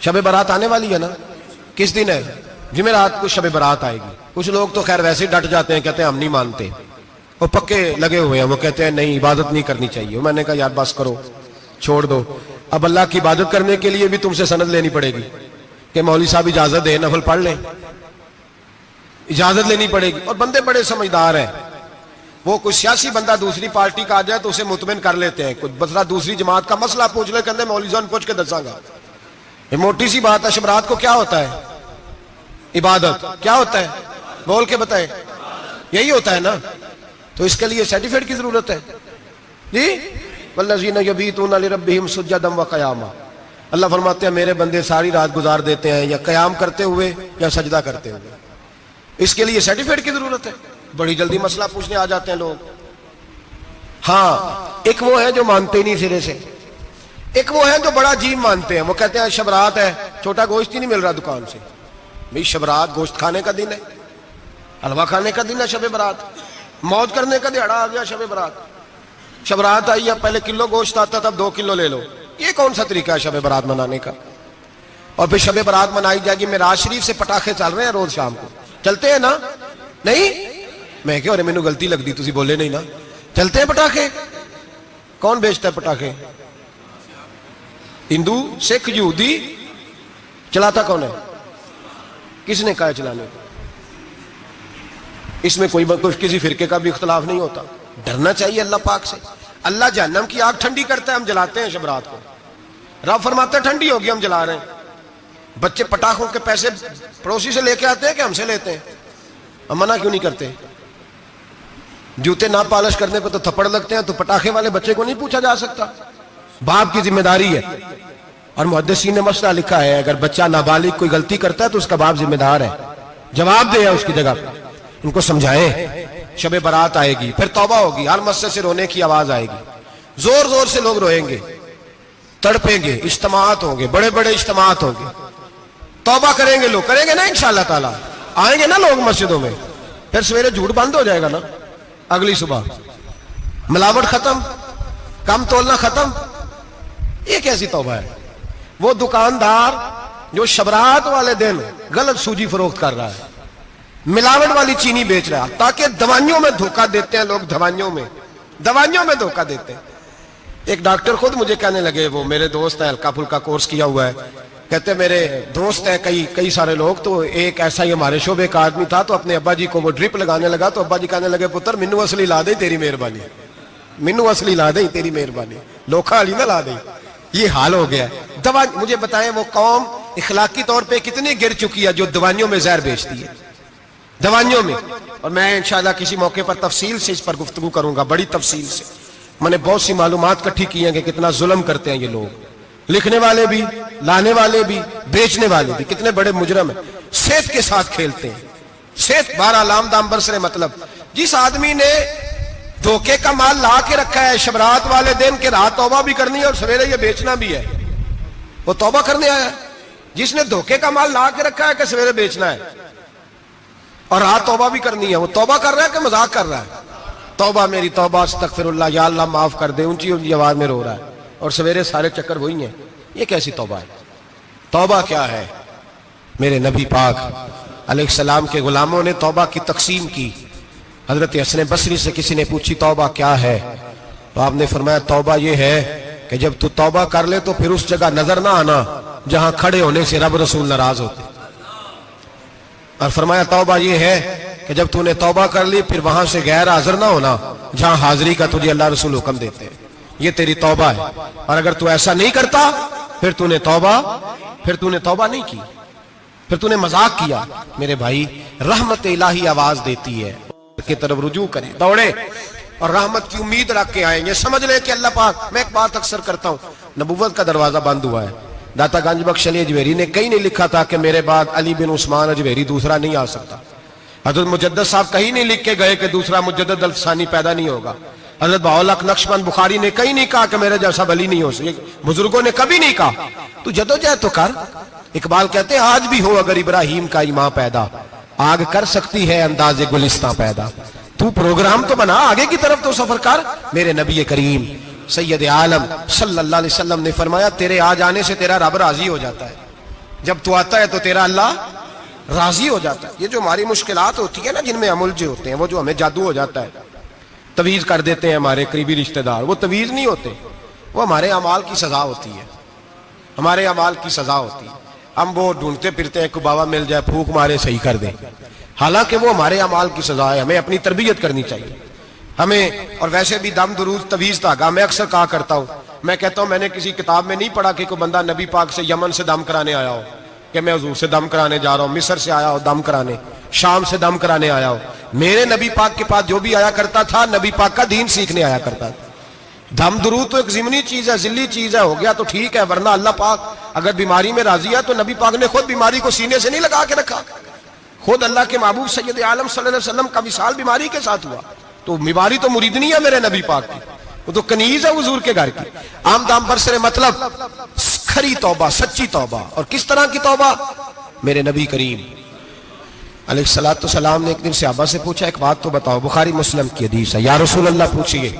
Speaker 1: شب برات آنے والی ہے نا, کس دن ہے؟ جمعرات کو شب برات آئے گی. کچھ لوگ تو خیر ویسے ڈٹ جاتے ہیں, کہتے ہیں ہم نہیں مانتے, وہ پکے لگے ہوئے ہیں, وہ کہتے ہیں نہیں عبادت نہیں کرنی چاہیے. میں نے کہا یار بس کرو, چھوڑ دو. اب اللہ کی عبادت کرنے کے لیے بھی تم سے سند لینی پڑے گی کہ مولوی صاحب اجازت دے, نفل پڑھ لیں, اجازت لینی پڑے گی. اور بندے بڑے سمجھدار ہیں, وہ کوئی سیاسی بندہ دوسری پارٹی کا آ جائے تو اسے مطمئن کر لیتے ہیں. کچھ مسئلہ دوسری جماعت کا مسئلہ پوچھ لے, کہتے ہیں مولوی صاحب پوچھ کے دساں گا. یہ موٹی سی بات ہے. شب رات کو کیا ہوتا ہے؟ عبادت. کیا ہوتا ہے؟ بول کے بتائیں. یہی ہوتا ہے نا, تو اس کے لیے سرٹیفکیٹ کی ضرورت ہے جی. والذین یبیتون لربہم سجدا وقیاما. اللہ فرماتے ہیں میرے بندے ساری رات گزار دیتے ہیں یا قیام کرتے ہوئے یا سجدہ کرتے ہوئے. اس کے لیے سرٹیفکیٹ کی ضرورت ہے. بڑی جلدی مسئلہ پوچھنے آ جاتے ہیں لوگ. ہاں, ایک وہ ہے جو مانتے ہی نہیں سرے سے, ایک وہ ہے جو بڑا عجیب مانتے ہیں. وہ کہتے ہیں شب رات ہے, چھوٹا گوشت ہی نہیں مل رہا دکان سے. بھئی شب رات گوشت کھانے کا دن ہے, حلوہ کھانے کا دن ہے شب برات, موج کرنے کا دیہڑا آ گیا شب برات. شب رات آئی, اب پہلے کلو گوشت آتا تھا, اب 2 کلو لے لو. یہ کون سا طریقہ ہے شب برات منانے کا؟ اور پھر شب برات منائی جائے گی. معراج شریف سے پٹاخے چل رہے ہیں روز شام کو, چلتے ہیں نا؟ نہیں, میں کہ مینوں غلطی لگتی, تسی بولے نہیں نا. چلتے ہیں پٹاخے. کون بیچتا ہے پٹاخے؟ ہندو, سکھ, یہودی. چلاتا کون ہے؟ کس نے کہا چلانے کو؟ اس میں کوئی کسی فرقے کا بھی اختلاف نہیں ہوتا. ڈرنا چاہیے اللہ پاک سے. اللہ جہنم کی آگ ٹھنڈی کرتا ہے, ہم جلاتے ہیں شب رات کو. رب فرماتا ہے ٹھنڈی ہوگی, ہم جلا رہے ہیں. بچے پٹاخوں کے پیسے پڑوسی سے لے کے آتے ہیں کہ ہم سے لیتے ہیں؟ ہم منع کیوں نہیں کرتے؟ جوتے نہ پالش کرنے پہ تو تھپڑ لگتے ہیں, تو پٹاخے والے بچے کو نہیں پوچھا جا سکتا؟ باپ کی ذمہ داری ہے. اور محدثین نے مسئلہ لکھا ہے, اگر بچہ نابالغ کوئی غلطی کرتا ہے تو اس کا باپ ذمہ دار ہے, جواب دے اس کی جگہ پہ. ان کو سمجھائیں. شب برات آئے گی, پھر توبہ ہوگی, ہر مسجد سے رونے کی آواز آئے گی, زور زور سے لوگ روئیں گے, تڑپیں گے, اجتماعات ہوں گے, بڑے بڑے اجتماعات ہوں گے, توبہ کریں گے لوگ, کریں گے نا انشاءاللہ تعالی. آئیں گے نا لوگ مسجدوں میں, پھر سویرے جھوٹ بند ہو جائے گا نا, اگلی صبح ملاوٹ ختم, کم تولنا ختم. یہ کیسی توبہ ہے؟ وہ دکاندار جو شبرات والے دن غلط سوجی فروخت کر رہا ہے, ملاوٹ والی چینی بیچ رہا ہے, تاکہ دوائیوں میں دھوکہ دیتے ہیں لوگ, دوائیوں میں دھوکہ دیتے ہیں. ایک ڈاکٹر خود مجھے کہنے لگے, وہ میرے دوست ہیں, ہلکا پھلکا کورس کیا ہوا ہے, کہتے میرے دوست ہیں کئی سارے لوگ, تو ایک ایسا ہی ہمارے شعبے کا آدمی تھا, تو اپنے ابا جی کو وہ ڈرپ لگانے لگا, تو ابا جی کہنے لگے پتر مینو اصلی لا دے تیری مہربانی, مینو اصلی لا دے تیری مہربانی, لوکھا علی نہ لا دے. یہ حال ہو گیا. مجھے بتائیں وہ قوم اخلاقی طور پہ کتنی گر چکی ہے جو دوائیوں میں زہر بیچتی ہے, دوائیوں میں. اور میں انشاءاللہ کسی موقع پر تفصیل سے اس پر گفتگو کروں گا, بڑی تفصیل سے. میں نے بہت سی معلومات اکٹھی کی ہیں کہ کتنا ظلم کرتے ہیں یہ لوگ, لکھنے والے بھی, لانے والے بھی, بیچنے والے بھی, کتنے بڑے مجرم ہیں. صحت کے ساتھ کھیلتے ہیں, صحت. بارہ لام دام برسرے مطلب جس آدمی نے دھوکے کا مال لا کے رکھا ہے شبرات والے دن کے رات توبہ بھی کرنی ہے اور سویرے یہ بیچنا بھی ہے, وہ توبہ کرنے آیا ہے. جس نے دھوکے کا مال لا کے رکھا ہے کہ سویرے بیچنا ہے اور رات توبہ بھی کرنی ہے, وہ توبہ کر رہا ہے کہ مذاق کر رہا ہے؟ توبہ میری توبہ, استغفر اللہ, یا اللہ معاف کر دے, اونچی اونچی آواز میں رو رہا ہے, اور سویرے سارے چکر وہی ہیں. یہ کیسی توبہ ہے؟ توبہ کیا ہے؟ میرے نبی پاک علیہ السلام کے غلاموں نے توبہ کی تقسیم کی. حضرت حسن بصری سے کسی نے پوچھی توبہ کیا ہے, تو آپ نے فرمایا توبہ یہ ہے کہ جب تو توبہ کر لے تو پھر اس جگہ نظر نہ آنا جہاں کھڑے ہونے سے رب رسول ناراض ہوتے. اور فرمایا توبہ یہ ہے کہ جب تو نے توبہ کر لی پھر وہاں سے غیر حاضر نہ ہونا جہاں حاضری کا تجھے اللہ رسول حکم دیتے ہیں. یہ تیری توبہ ہے. اور اگر تو ایسا نہیں کرتا پھر تو نے توبہ نہیں کی, پھر تو نے مذاق کیا. میرے بھائی رحمت الہی آواز دیتی ہے کی طرف رجوع کریں, دوڑے اور رحمت کی امید رکھ کے آئیں. یہ سمجھ لے کہ اللہ پاک, میں ایک بات اکثر کرتا ہوں, نبوت کا دروازہ بند ہوا ہے. داتا گنج بخش علی اجویری نے کہیں نہیں لکھا تھا کہ میرے بعد علی بن عثمان اجویری دوسرا نہیں آ سکتا. حضرت مجدد صاحب کہیں نہیں لکھ کے گئے کہ دوسرا مجدد الفسانی پیدا نہیں ہوگا. حضرت بہاءالحق نقشبند بخاری نے کہیں نہیں کہا کہ میرے جیسا ولی نہیں ہو سکے. بزرگوں نے کبھی نہیں کہا. تو جدوجہد تو کر. اقبال کہتے ہیں آج بھی ہو اگر ابراہیم کا ایمان پیدا, آگ کر سکتی ہے انداز گلستان پیدا. تو پروگرام تو بنا, آگے کی طرف تو سفر کر. میرے نبی کریم سید عالم صلی اللہ علیہ وسلم نے فرمایا تیرے آ جانے سے تیرا رب راضی ہو جاتا ہے. جب تو آتا ہے تو تیرا اللہ راضی ہو جاتا ہے. یہ جو ہماری مشکلات ہوتی ہے نا, جن میں ہم الجھے ہوتے ہیں, وہ جو ہمیں جادو ہو جاتا ہے, تویز کر دیتے ہیں ہمارے قریبی رشتہ دار, وہ تویز نہیں ہوتے, وہ ہمارے اعمال کی سزا ہوتی ہے, ہمارے اعمال کی سزا ہوتی ہے. ہم وہ ڈھونڈتے پھرتے ہیں کہ بابا مل جائے پھونک مارے صحیح کر دیں, حالانکہ وہ ہمارے اعمال کی سزا ہے. ہمیں اپنی تربیت کرنی چاہیے ہمیں. اور ویسے بھی دم درود تویز دھاگا میں اکثر کہا کرتا ہوں, میں کہتا ہوں میں نے کسی کتاب میں نہیں پڑھا کہ کوئی بندہ نبی پاک سے یمن سے دم کرانے آیا ہو کہ میں حضور سے دم کرانے جا رہا ہوں, مصر سے آیا ہو دم کرانے, شام سے دم کرانے آیا ہو. میرے نبی پاک کے پاس جو بھی آیا کرتا تھا نبی پاک کا دین سیکھنے آیا کرتا تھا. دم درود تو ایک ضمنی چیز ہے, ذلی چیز ہے, ہو گیا تو ٹھیک ہے, ورنہ اللہ پاک اگر بیماری میں راضی ہے تو نبی پاک نے خود بیماری کو سینے سے نہیں لگا کے رکھا. خود اللہ کے محبوب سید عالم صلی اللہ علیہ وسلم کا وصال بیماری کے ساتھ ہوا. تو بیماری تو مریدنی ہے میرے نبی پاک کی, وہ تو کنیز ہے حضور کے گھر کی. عام دام برسرے مطلب کھری توبہ, سچی توبہ. اور کس طرح کی توبہ؟ میرے نبی کریم علیہ الصلوۃ والسلام نے ایک دن صحابہ سے پوچھا ایک بات تو بتاؤ, بخاری مسلم کی حدیث ہے, یا رسول اللہ پوچھئے.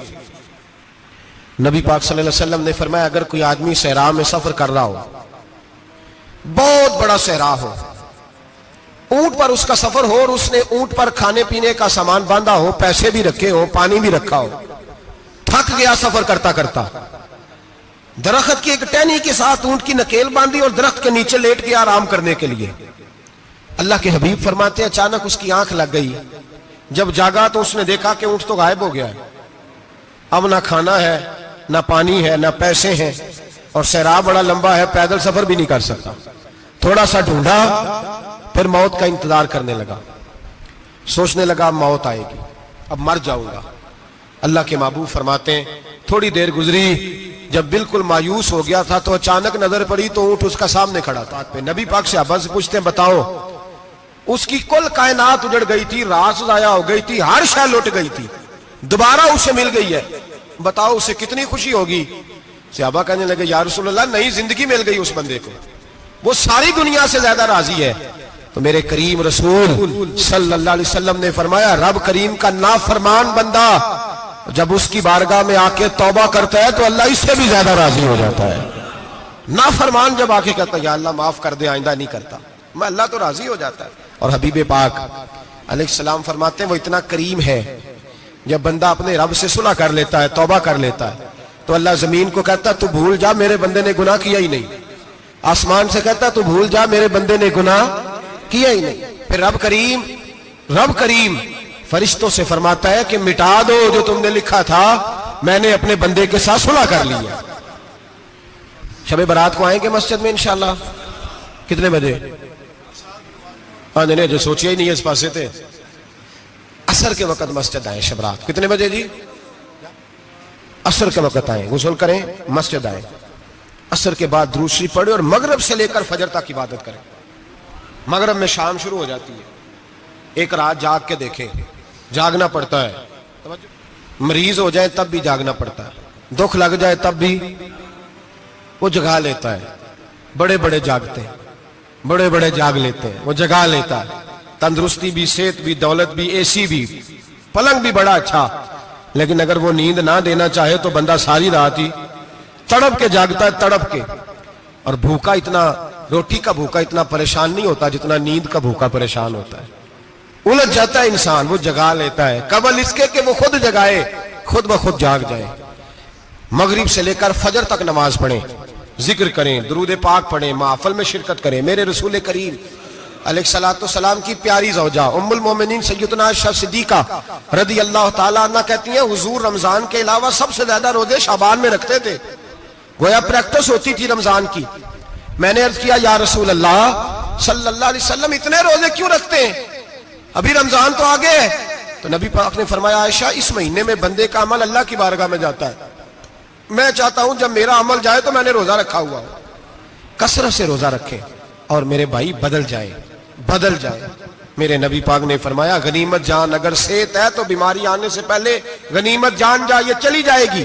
Speaker 1: نبی پاک صلی اللہ علیہ وسلم نے فرمایا اگر کوئی آدمی صحرا میں سفر کر رہا ہو, بہت بڑا صحرا ہو, اونٹ پر اس کا سفر ہو, اور اس نے اونٹ پر کھانے پینے کا سامان باندھا ہو, پیسے بھی رکھے ہو, پانی بھی رکھا ہو, تھک گیا سفر کرتا کرتا, درخت کی ایک ٹہنی کے ساتھ اونٹ کی نکیل باندھی اور درخت کے نیچے لیٹ گیا آرام کرنے کے لیے. اللہ کے حبیب فرماتے ہیں اچانک اس کی آنکھ لگ گئی. جب جاگا تو اس نے دیکھا کہ اونٹ تو غائب ہو گیا ہے. اب نہ کھانا ہے, نہ پانی ہے, نہ پیسے ہیں, اور صحرا بڑا لمبا ہے, پیدل سفر بھی نہیں کر سکتا. تھوڑا سا ڈھونڈا, پھر موت کا انتظار کرنے لگا, سوچنے لگا اب موت آئے گی, اب مر جاؤں گا. اللہ کے محبوب فرماتے ہیں تھوڑی دیر گزری, جب بالکل مایوس ہو گیا تھا تو اچانک نظر پڑی تو اونٹ اس کا سامنے کھڑا تھا. نبی پاک صحابہ سے پوچھتے ہیں بتاؤ, اس کی کل کائنات اجڑ گئی تھی, راز ضائع ہو گئی تھی, ہر شے لٹ گئی تھی, دوبارہ اسے مل گئی ہے, بتاؤ اسے کتنی خوشی ہوگی. صحابہ کہنے لگے یا رسول اللہ نئی زندگی مل گئی اس بندے کو, وہ ساری دنیا سے زیادہ راضی ہے. تو میرے کریم رسول صلی اللہ علیہ وسلم نے فرمایا رب کریم کا نافرمان بندہ جب اس کی بارگاہ میں آ کے توبہ کرتا ہے تو اللہ اس سے بھی زیادہ راضی ہو جاتا ہے. نافرمان جب آ کے کہتا ہے یا اللہ معاف کر دے آئندہ نہیں کرتا, میں اللہ تو راضی ہو جاتا ہے. اور حبیب پاک علیہ السلام فرماتے ہیں وہ اتنا کریم ہے, جب بندہ اپنے رب سے صلح کر لیتا ہے, توبہ کر لیتا ہے, تو اللہ زمین کو کہتا ہے تو بھول جا میرے بندے نے گناہ کیا ہی نہیں. آسمان سے کہتا ہے تو بھول جا میرے بندے نے گناہ کیا ہی نہیں. پھر رب کریم فرشتوں سے فرماتا ہے کہ مٹا دو جو تم نے لکھا تھا, میں نے اپنے بندے کے ساتھ صلح کر لیا. شب برات کو آئیں گے مسجد میں انشاءاللہ. کتنے بجے؟ نہیں جو سوچیا ہی نہیں ہے اس پاسے تھے. عصر کے وقت مسجد آئیں شب رات. کتنے بجے جی؟ عصر کے وقت آئیں, غسل کریں, مسجد آئیں. عصر کے بعد درود شریف پڑھیں اور مغرب سے لے کر فجر تک عبادت کریں. مغرب میں شام شروع ہو جاتی ہے. ایک رات جاگ کے دیکھیں, جاگنا پڑتا ہے. مریض ہو جائے تب بھی جاگنا پڑتا ہے, دکھ لگ جائے تب بھی وہ جگا لیتا ہے. بڑے بڑے جاگتے ہیں, بڑے بڑے جاگ لیتے ہیں, وہ جگا لیتا ہے. تندرستی بھی, صحت بھی, دولت بھی, اے سی بھی, پلنگ بھی بڑا اچھا, لیکن اگر وہ نیند نہ دینا چاہے تو بندہ ساری رات ہی تڑپ کے جاگتا ہے, تڑپ کے. اور بھوکا اتنا, روٹی کا بھوکا اتنا پریشان نہیں ہوتا جتنا نیند کا بھوکا پریشان ہوتا ہے. الجھ جاتا ہے انسان, وہ جگا لیتا ہے قبل اس کے کہ وہ خود جگائے, خود بخود جاگ جائے. مغرب سے لے کر فجر تک نماز پڑھیں, ذکر کریں, درود پاک پڑھیں, محفل میں شرکت کریں. میرے رسول کریم علیہ الصلوۃ والسلام کی پیاری زوجہ ام المومنین سیدنا عائشہ صدیقہ رضی اللہ تعالیٰ عنہ کہتی ہیں حضور رمضان کے علاوہ سب سے زیادہ روزے شعبان میں رکھتے تھے, گویا پریکٹس ہوتی تھی رمضان کی. میں نے عرض کیا یا رسول اللہ صلی اللہ علیہ وسلم اتنے روزے کیوں رکھتے ہیں, ابھی رمضان تو آگے ہے. تو نبی پاک نے فرمایا عائشہ اس مہینے میں بندے کا عمل اللہ کی بارگاہ میں جاتا ہے, میں چاہتا ہوں جب میرا عمل جائے تو میں نے روزہ رکھا ہوا ہو. کثرت سے روزہ رکھیں اور میرے بھائی بدل جائیں. میرے نبی پاک نے فرمایا غنیمت جان اگر صحت ہے تو بیماری آنے سے پہلے غنیمت جان جا, یہ چلی جائے گی.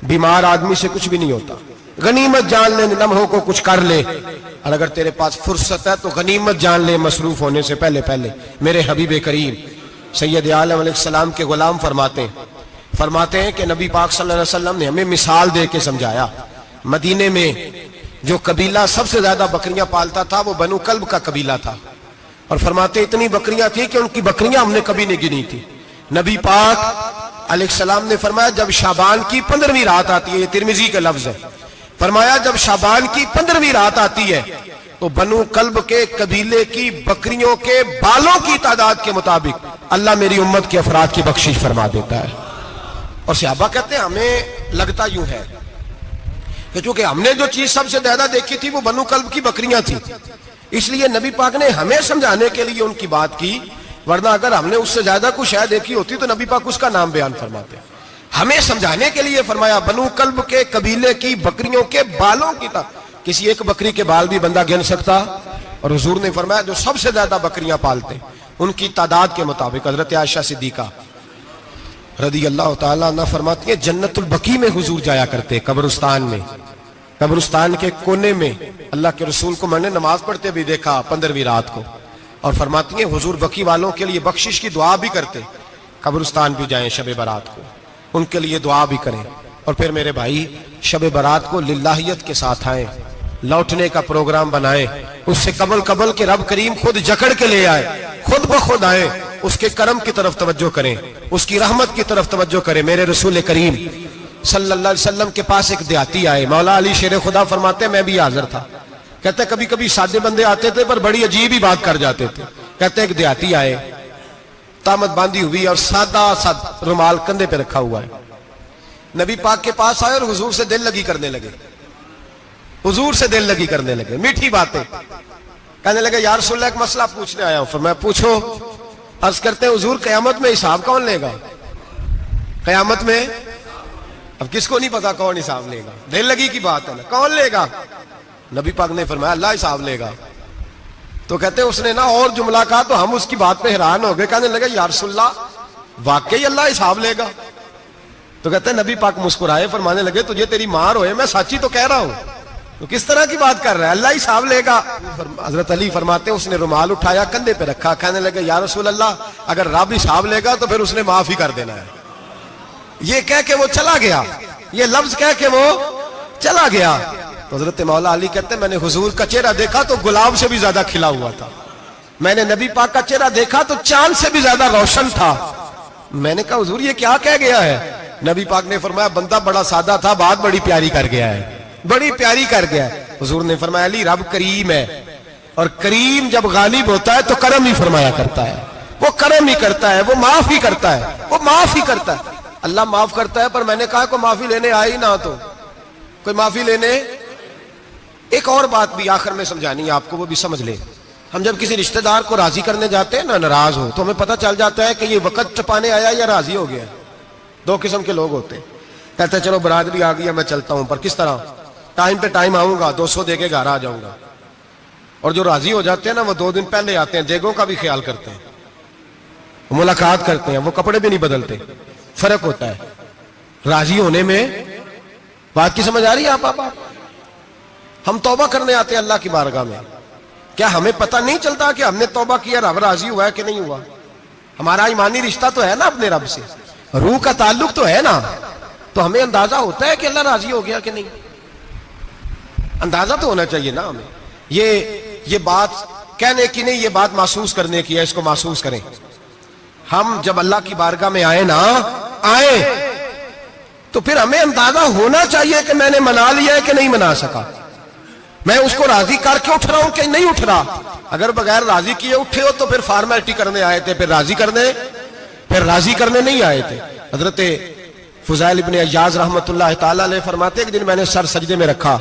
Speaker 1: بیمار آدمی سے کچھ بھی نہیں ہوتا, غنیمت جان لے, لمحوں کو کچھ کر لے. اور اگر تیرے پاس فرصت ہے تو غنیمت جان لے مصروف ہونے سے پہلے. میرے حبیب کریم سید عالم علیہ السلام کے غلام فرماتے ہیں کہ نبی پاک صلی اللہ علیہ وسلم نے ہمیں مثال دے کے سمجھایا. مدینے میں جو قبیلہ سب سے زیادہ بکریاں پالتا تھا وہ بنو کلب کا قبیلہ تھا, اور فرماتے اتنی بکریاں تھیں کہ ان کی بکریاں ہم نے کبھی نہیں گنی تھی. نبی پاک علیہ السلام نے فرمایا جب شعبان کی 15ویں رات آتی ہے, یہ ترمذی کا لفظ ہے, فرمایا جب شعبان کی 15ویں رات آتی ہے تو بنو کلب کے قبیلے کی بکریوں کے بالوں کی تعداد کے مطابق اللہ میری امت کے افراد کی بخشش فرما دیتا ہے. اور صحابہ کہتے ہیں ہمیں لگتا یوں ہے کہ چونکہ ہم نے جو چیز سب سے زیادہ دیکھی تھی وہ بنو کلب کی بکریاں تھیں, اس لیے نبی پاک نے ہمیں سمجھانے کے لیے ان کی بات کی, ورنہ اگر ہم نے اس سے زیادہ کچھ شاید دیکھی ہوتی تو نبی پاک اس کا نام بیان فرماتے. ہمیں سمجھانے کے لیے فرمایا بنو کلب کے قبیلے کی بکریوں کے بالوں کی کسی ایک بکری کے بال بھی بندہ گن سکتا, اور حضور نے فرمایا جو سب سے زیادہ بکریاں پالتے ان کی تعداد کے مطابق. حضرت عائشہ صدیقہ رضی اللہ تعالیٰ عنہ فرماتی ہیں جنت البقیع میں حضور جایا کرتے, قبرستان میں, قبرستان کے کونے میں. اللہ کے رسول کو میں نے نماز پڑھتے بھی دیکھا 15ویں رات کو, اور فرماتی ہیں حضور بقیع والوں کے لیے بخشش کی دعا بھی کرتے. قبرستان بھی جائیں شب برات کو, ان کے لیے دعا بھی کریں. اور پھر میرے بھائی شب برات کو للہیت کے ساتھ آئیں, لوٹنے کا پروگرام بنائیں. اس سے قبل کے رب کریم خود جکڑ کے لے آئے, خود بخود آئے, اس کے کرم کی طرف توجہ کریں, اس کی رحمت کی طرف توجہ کریں. میرے رسول کریم صلی اللہ علیہ وسلم کے پاس ایک دیہاتی آئے, مولا علی شیر خدا فرماتے ہیں میں بھی حاضر تھا. کہتے کبھی کبھی سادے بندے آتے تھے پر بڑی عجیب ہی بات کر جاتے تھے. کہتے ایک دیہاتی آئے, تامت باندھی ہوئی اور سادہ رومال کندھے پہ رکھا ہوا ہے. نبی پاک کے پاس آئے اور حضور سے دل لگی کرنے لگے, حضور سے دل لگی کرنے لگے, میٹھی باتیں کہنے لگے یا رسول اللہ ایک مسئلہ پوچھنے آیا ہوں. فرمایا پوچھو. عرض کرتے ہیں حضور قیامت میں حساب کون لے گا؟ قیامت میں اب کس کو نہیں پتا کون حساب لے گا, دل لگی کی بات ہے نا, کون لے گا؟ نبی پاک نے فرمایا اللہ حساب لے گا. تو کہتے ہیں اس نے نا اور جملہ کہا تو ہم اس کی بات پہ حیران ہو گئے. کہنے لگے یا رسول اللہ واقعی اللہ حساب لے گا؟ تو کہتے ہیں نبی پاک مسکرائے, فرمانے لگے تجھے تیری مار ہوئے, میں سچی تو کہہ رہا ہوں, تو کس طرح کی بات کر رہا ہے, اللہ حساب لے گا. حضرت علی فرماتے ہیں اس نے رومال اٹھایا کندھے پہ رکھا, کہنے لگے یا رسول اللہ اگر رب حساب لے گا تو پھر اس نے معاف ہی کر دینا ہے. یہ کہہ کے وہ چلا گیا، یہ لفظ کہہ کے وہ چلا گیا. تو حضرت مولا علی کہتے ہیں میں نے حضور کا چہرہ دیکھا تو گلاب سے بھی زیادہ کھلا ہوا تھا، میں نے نبی پاک کا چہرہ دیکھا تو چاند سے بھی زیادہ روشن تھا. میں نے کہا حضور یہ کیا کہہ گیا ہے؟ نبی پاک نے فرمایا بندہ بڑا سادہ تھا، بات بڑی پیاری کر گیا ہے، بڑی پیاری کر گیا ہے. حضور نے فرمایا علی رب کریم ہے، اور کریم جب غالب ہوتا ہے تو کرم ہی فرمایا کرتا ہے، وہ کرم ہی کرتا ہے، وہ معاف ہی کرتا ہے، وہ معاف ہی کرتا ہے. اللہ معاف کرتا ہے، پر میں نے کہا کوئی معافی لینے آئے ہی نہ تو کوئی معافی لینے. ایک اور بات بھی آخر میں سمجھانی ہے آپ کو، وہ بھی سمجھ لیں. ہم جب کسی رشتہ دار کو راضی کرنے جاتے ہیں نا، ناراض ہو تو ہمیں پتہ چل جاتا ہے کہ یہ وقت ٹپانے آیا یا راضی ہو گیا. دو قسم کے لوگ ہوتے ہیں، کہتے ہیں چلو برادری آ گئی ہے میں چلتا ہوں، پر کس طرح؟ ٹائم پہ ٹائم آؤں گا، 200 دے کے گھر آ جاؤں گا. اور جو راضی ہو جاتے ہیں نا وہ 2 دن پہلے آتے ہیں، دیگوں کا بھی خیال کرتے ہیں، ملاقات کرتے ہیں، وہ کپڑے بھی نہیں بدلتے. فرق ہوتا ہے راضی ہونے میں. بات کی سمجھ آ رہی ہے آپ؟ ہم توبہ کرنے آتے ہیں اللہ کی بارگاہ میں، کیا ہمیں پتہ نہیں چلتا کہ ہم نے توبہ کیا رب راضی ہوا ہے کہ نہیں ہوا؟ ہمارا ایمانی رشتہ تو ہے نا اپنے رب سے، روح کا تعلق تو ہے نا، تو ہمیں اندازہ ہوتا ہے کہ اللہ راضی ہو گیا کہ نہیں. اندازہ تو ہونا چاہیے نا ہمیں. یہ بات کہنے کی نہیں، یہ بات محسوس کرنے کی ہے، اس کو محسوس کریں. ہم جب اللہ کی بارگاہ میں آئے تو پھر ہمیں اندازہ ہونا چاہیے کہ میں نے منا لیا ہے کہ نہیں منا سکا، میں اس کو راضی کر کے اٹھ رہا ہوں کہ نہیں اٹھ رہا. اگر بغیر راضی کیے اٹھے ہو تو پھر فارمیلٹی کرنے آئے تھے، پھر راضی کرنے نہیں آئے تھے. حضرت فضیل ابن عیاض رحمت اللہ تعالی علیہ فرماتے ایک دن میں نے سر سجدے میں رکھا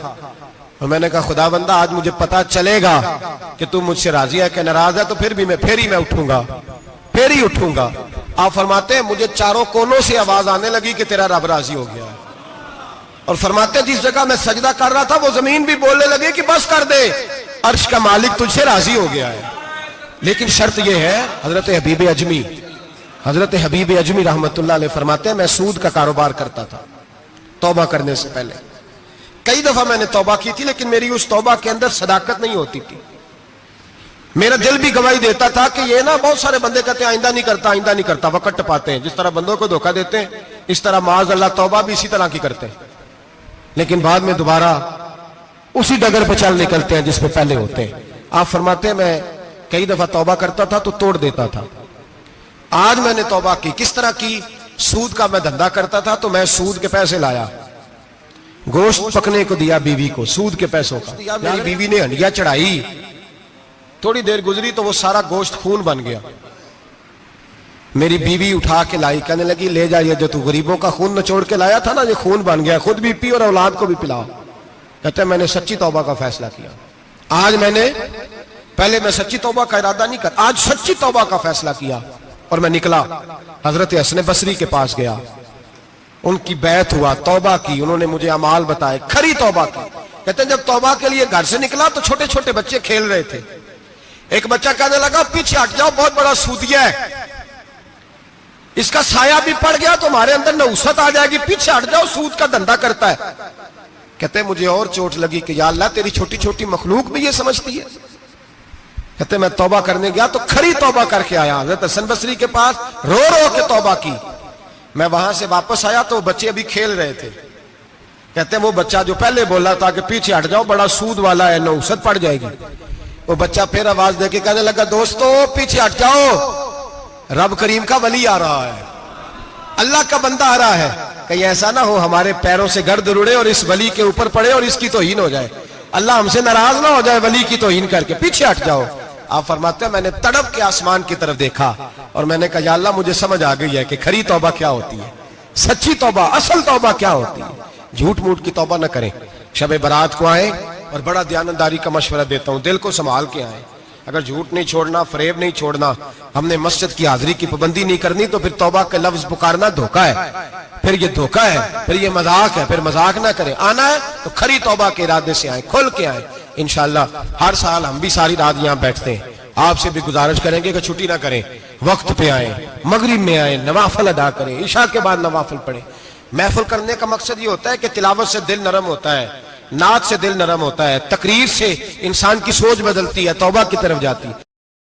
Speaker 1: اور میں نے کہا خدا بندہ آج مجھے پتا چلے گا کہ تم مجھ سے راضی ہے کہ ناراض ہے، تو پھر ہی میں اٹھوں گا. آپ فرماتے ہیں مجھے چاروں کونوں سے آواز آنے لگی کہ تیرا رب راضی ہو گیا. اور فرماتے ہیں جس جگہ میں سجدہ کر رہا تھا وہ زمین بھی بولنے لگی کہ بس کر دے، عرش کا مالک تجھ سے راضی ہو گیا ہے. لیکن شرط یہ ہے، حضرت حبیب اجمی رحمت اللہ علیہ فرماتے ہیں میں سود کا کاروبار کرتا تھا توبہ کرنے سے پہلے. کئی دفعہ میں نے توبہ کی تھی، لیکن میری اس توبہ کے اندر صداقت نہیں ہوتی تھی. میرا دل بھی گواہی دیتا تھا کہ یہ نا بہت سارے بندے کہتے ہیں آئندہ نہیں کرتا، وقت ٹپاتے ہیں، جس طرح بندوں کو دھوکہ دیتے ہیں اس طرح معاذ اللہ توبہ بھی اسی طرح کی کرتے ہیں. لیکن بعد میں دوبارہ اسی ڈگر پہ چل نکلتے ہیں جس پہ پہلے ہوتے ہیں. آپ فرماتے ہیں میں کئی دفعہ توبہ کرتا تھا تو توڑ دیتا تھا. آج میں نے توبہ کی. کس طرح کی؟ سود کا میں دھندا کرتا تھا تو میں سود کے پیسے لایا، گوشت پکنے کو دیا بیوی کو سود کے پیسوں کا. میری بیوی نے ہنڈیا چڑھائی، تھوڑی دیر گزری تو وہ سارا گوشت خون بن گیا. میری بیوی اٹھا کے لائی، کہنے لگی لے جا، یہ جو تو غریبوں کا خون نچوڑ کے لایا تھا نا یہ خون بن گیا، خود بھی پی اور اولاد کو بھی پلا. کہتے ہیں میں نے سچی توبہ کا فیصلہ کیا. آج پہلے میں سچی توبہ کا ارادہ نہیں کرتا، آج سچی توبہ کا فیصلہ کیا اور میں نکلا. حضرت حسن بصری کے پاس گیا، ان کی بیعت ہوا، توبہ کی، انہوں نے مجھے اعمال بتائے، کھری توبہ کی. کہتے ہیں جب توبہ کے لیے گھر سے نکلا تو چھوٹے چھوٹے بچے کھیل رہے تھے. ایک بچہ کہنے لگا پیچھے ہٹ جاؤ، بہت بڑا سودیا ہے، اس کا سایہ بھی پڑ گیا تو ہمارے اندر نحوست آ جائے گی، پیچھے ہٹ جاؤ، سود کا دھندا کرتا ہے. کہتے ہیں مجھے اور چوٹ لگی کہ یا اللہ تیری چھوٹی چھوٹی مخلوق بھی یہ سمجھتی ہے. کہتے ہیں میں توبہ کرنے گیا تو کھری توبہ کر کے آیا، حضرت حسن بصری کے پاس رو رو کے توبہ کی. میں وہاں سے واپس آیا تو بچے ابھی کھیل رہے تھے. کہتے ہیں وہ بچہ جو پہلے بولا تھا کہ پیچھے ہٹ جاؤ بڑا سود والا ہے نحوست پڑ جائے گی، وہ بچہ پھر آواز دے کے کہنے لگا دوستو پیچھے ہٹ جاؤ، رب کریم کا ولی آ رہا ہے، اللہ کا بندہ آ رہا ہے، کہیں ایسا نہ ہو ہمارے پیروں سے گرد اڑے اور اس ولی کے اوپر پڑے اور اس کی توہین ہو جائے، اللہ ہم سے ناراض نہ ہو جائے ولی کی توہین کر کے، پیچھے ہٹ جاؤ. آپ فرماتے ہیں میں نے تڑپ کے آسمان کی طرف دیکھا اور میں نے کہا یا اللہ مجھے سمجھ آ گئی ہے کہ کھری توبہ کیا ہوتی ہے، سچی توبہ، اصل توبہ کیا ہوتی ہے. جھوٹ موٹ کی توبہ نہ کریں. شب برات کو آئیں اور بڑا دیانتداری کا مشورہ دیتا ہوں، دل کو سنبھال کے آئیں. اگر جھوٹ نہیں چھوڑنا، فریب نہیں چھوڑنا، ہم نے مسجد کی حاضری کی پابندی نہیں کرنی تو پھر توبہ کے لفظ پکارنا دھوکہ ہے، پھر یہ دھوکہ ہے، پھر یہ مذاق ہے، پھر مذاق نہ کریں. آنا ہے تو کھری توبہ کے ارادے سے آئیں، کھل کے آئیں. انشاءاللہ ہر سال ہم بھی ساری رات یہاں بیٹھتے ہیں، آپ سے بھی گزارش کریں گے کہ چھٹی نہ کریں، وقت پہ آئیں، مغرب میں آئیں، نوافل ادا کریں، عشاء کے بعد نوافل پڑھیں. محفل کرنے کا مقصد یہ ہوتا ہے کہ تلاوت سے دل نرم ہوتا ہے، نعت سے دل نرم ہوتا ہے، تقریر سے انسان کی سوچ بدلتی ہے، توبہ کی طرف جاتی ہے.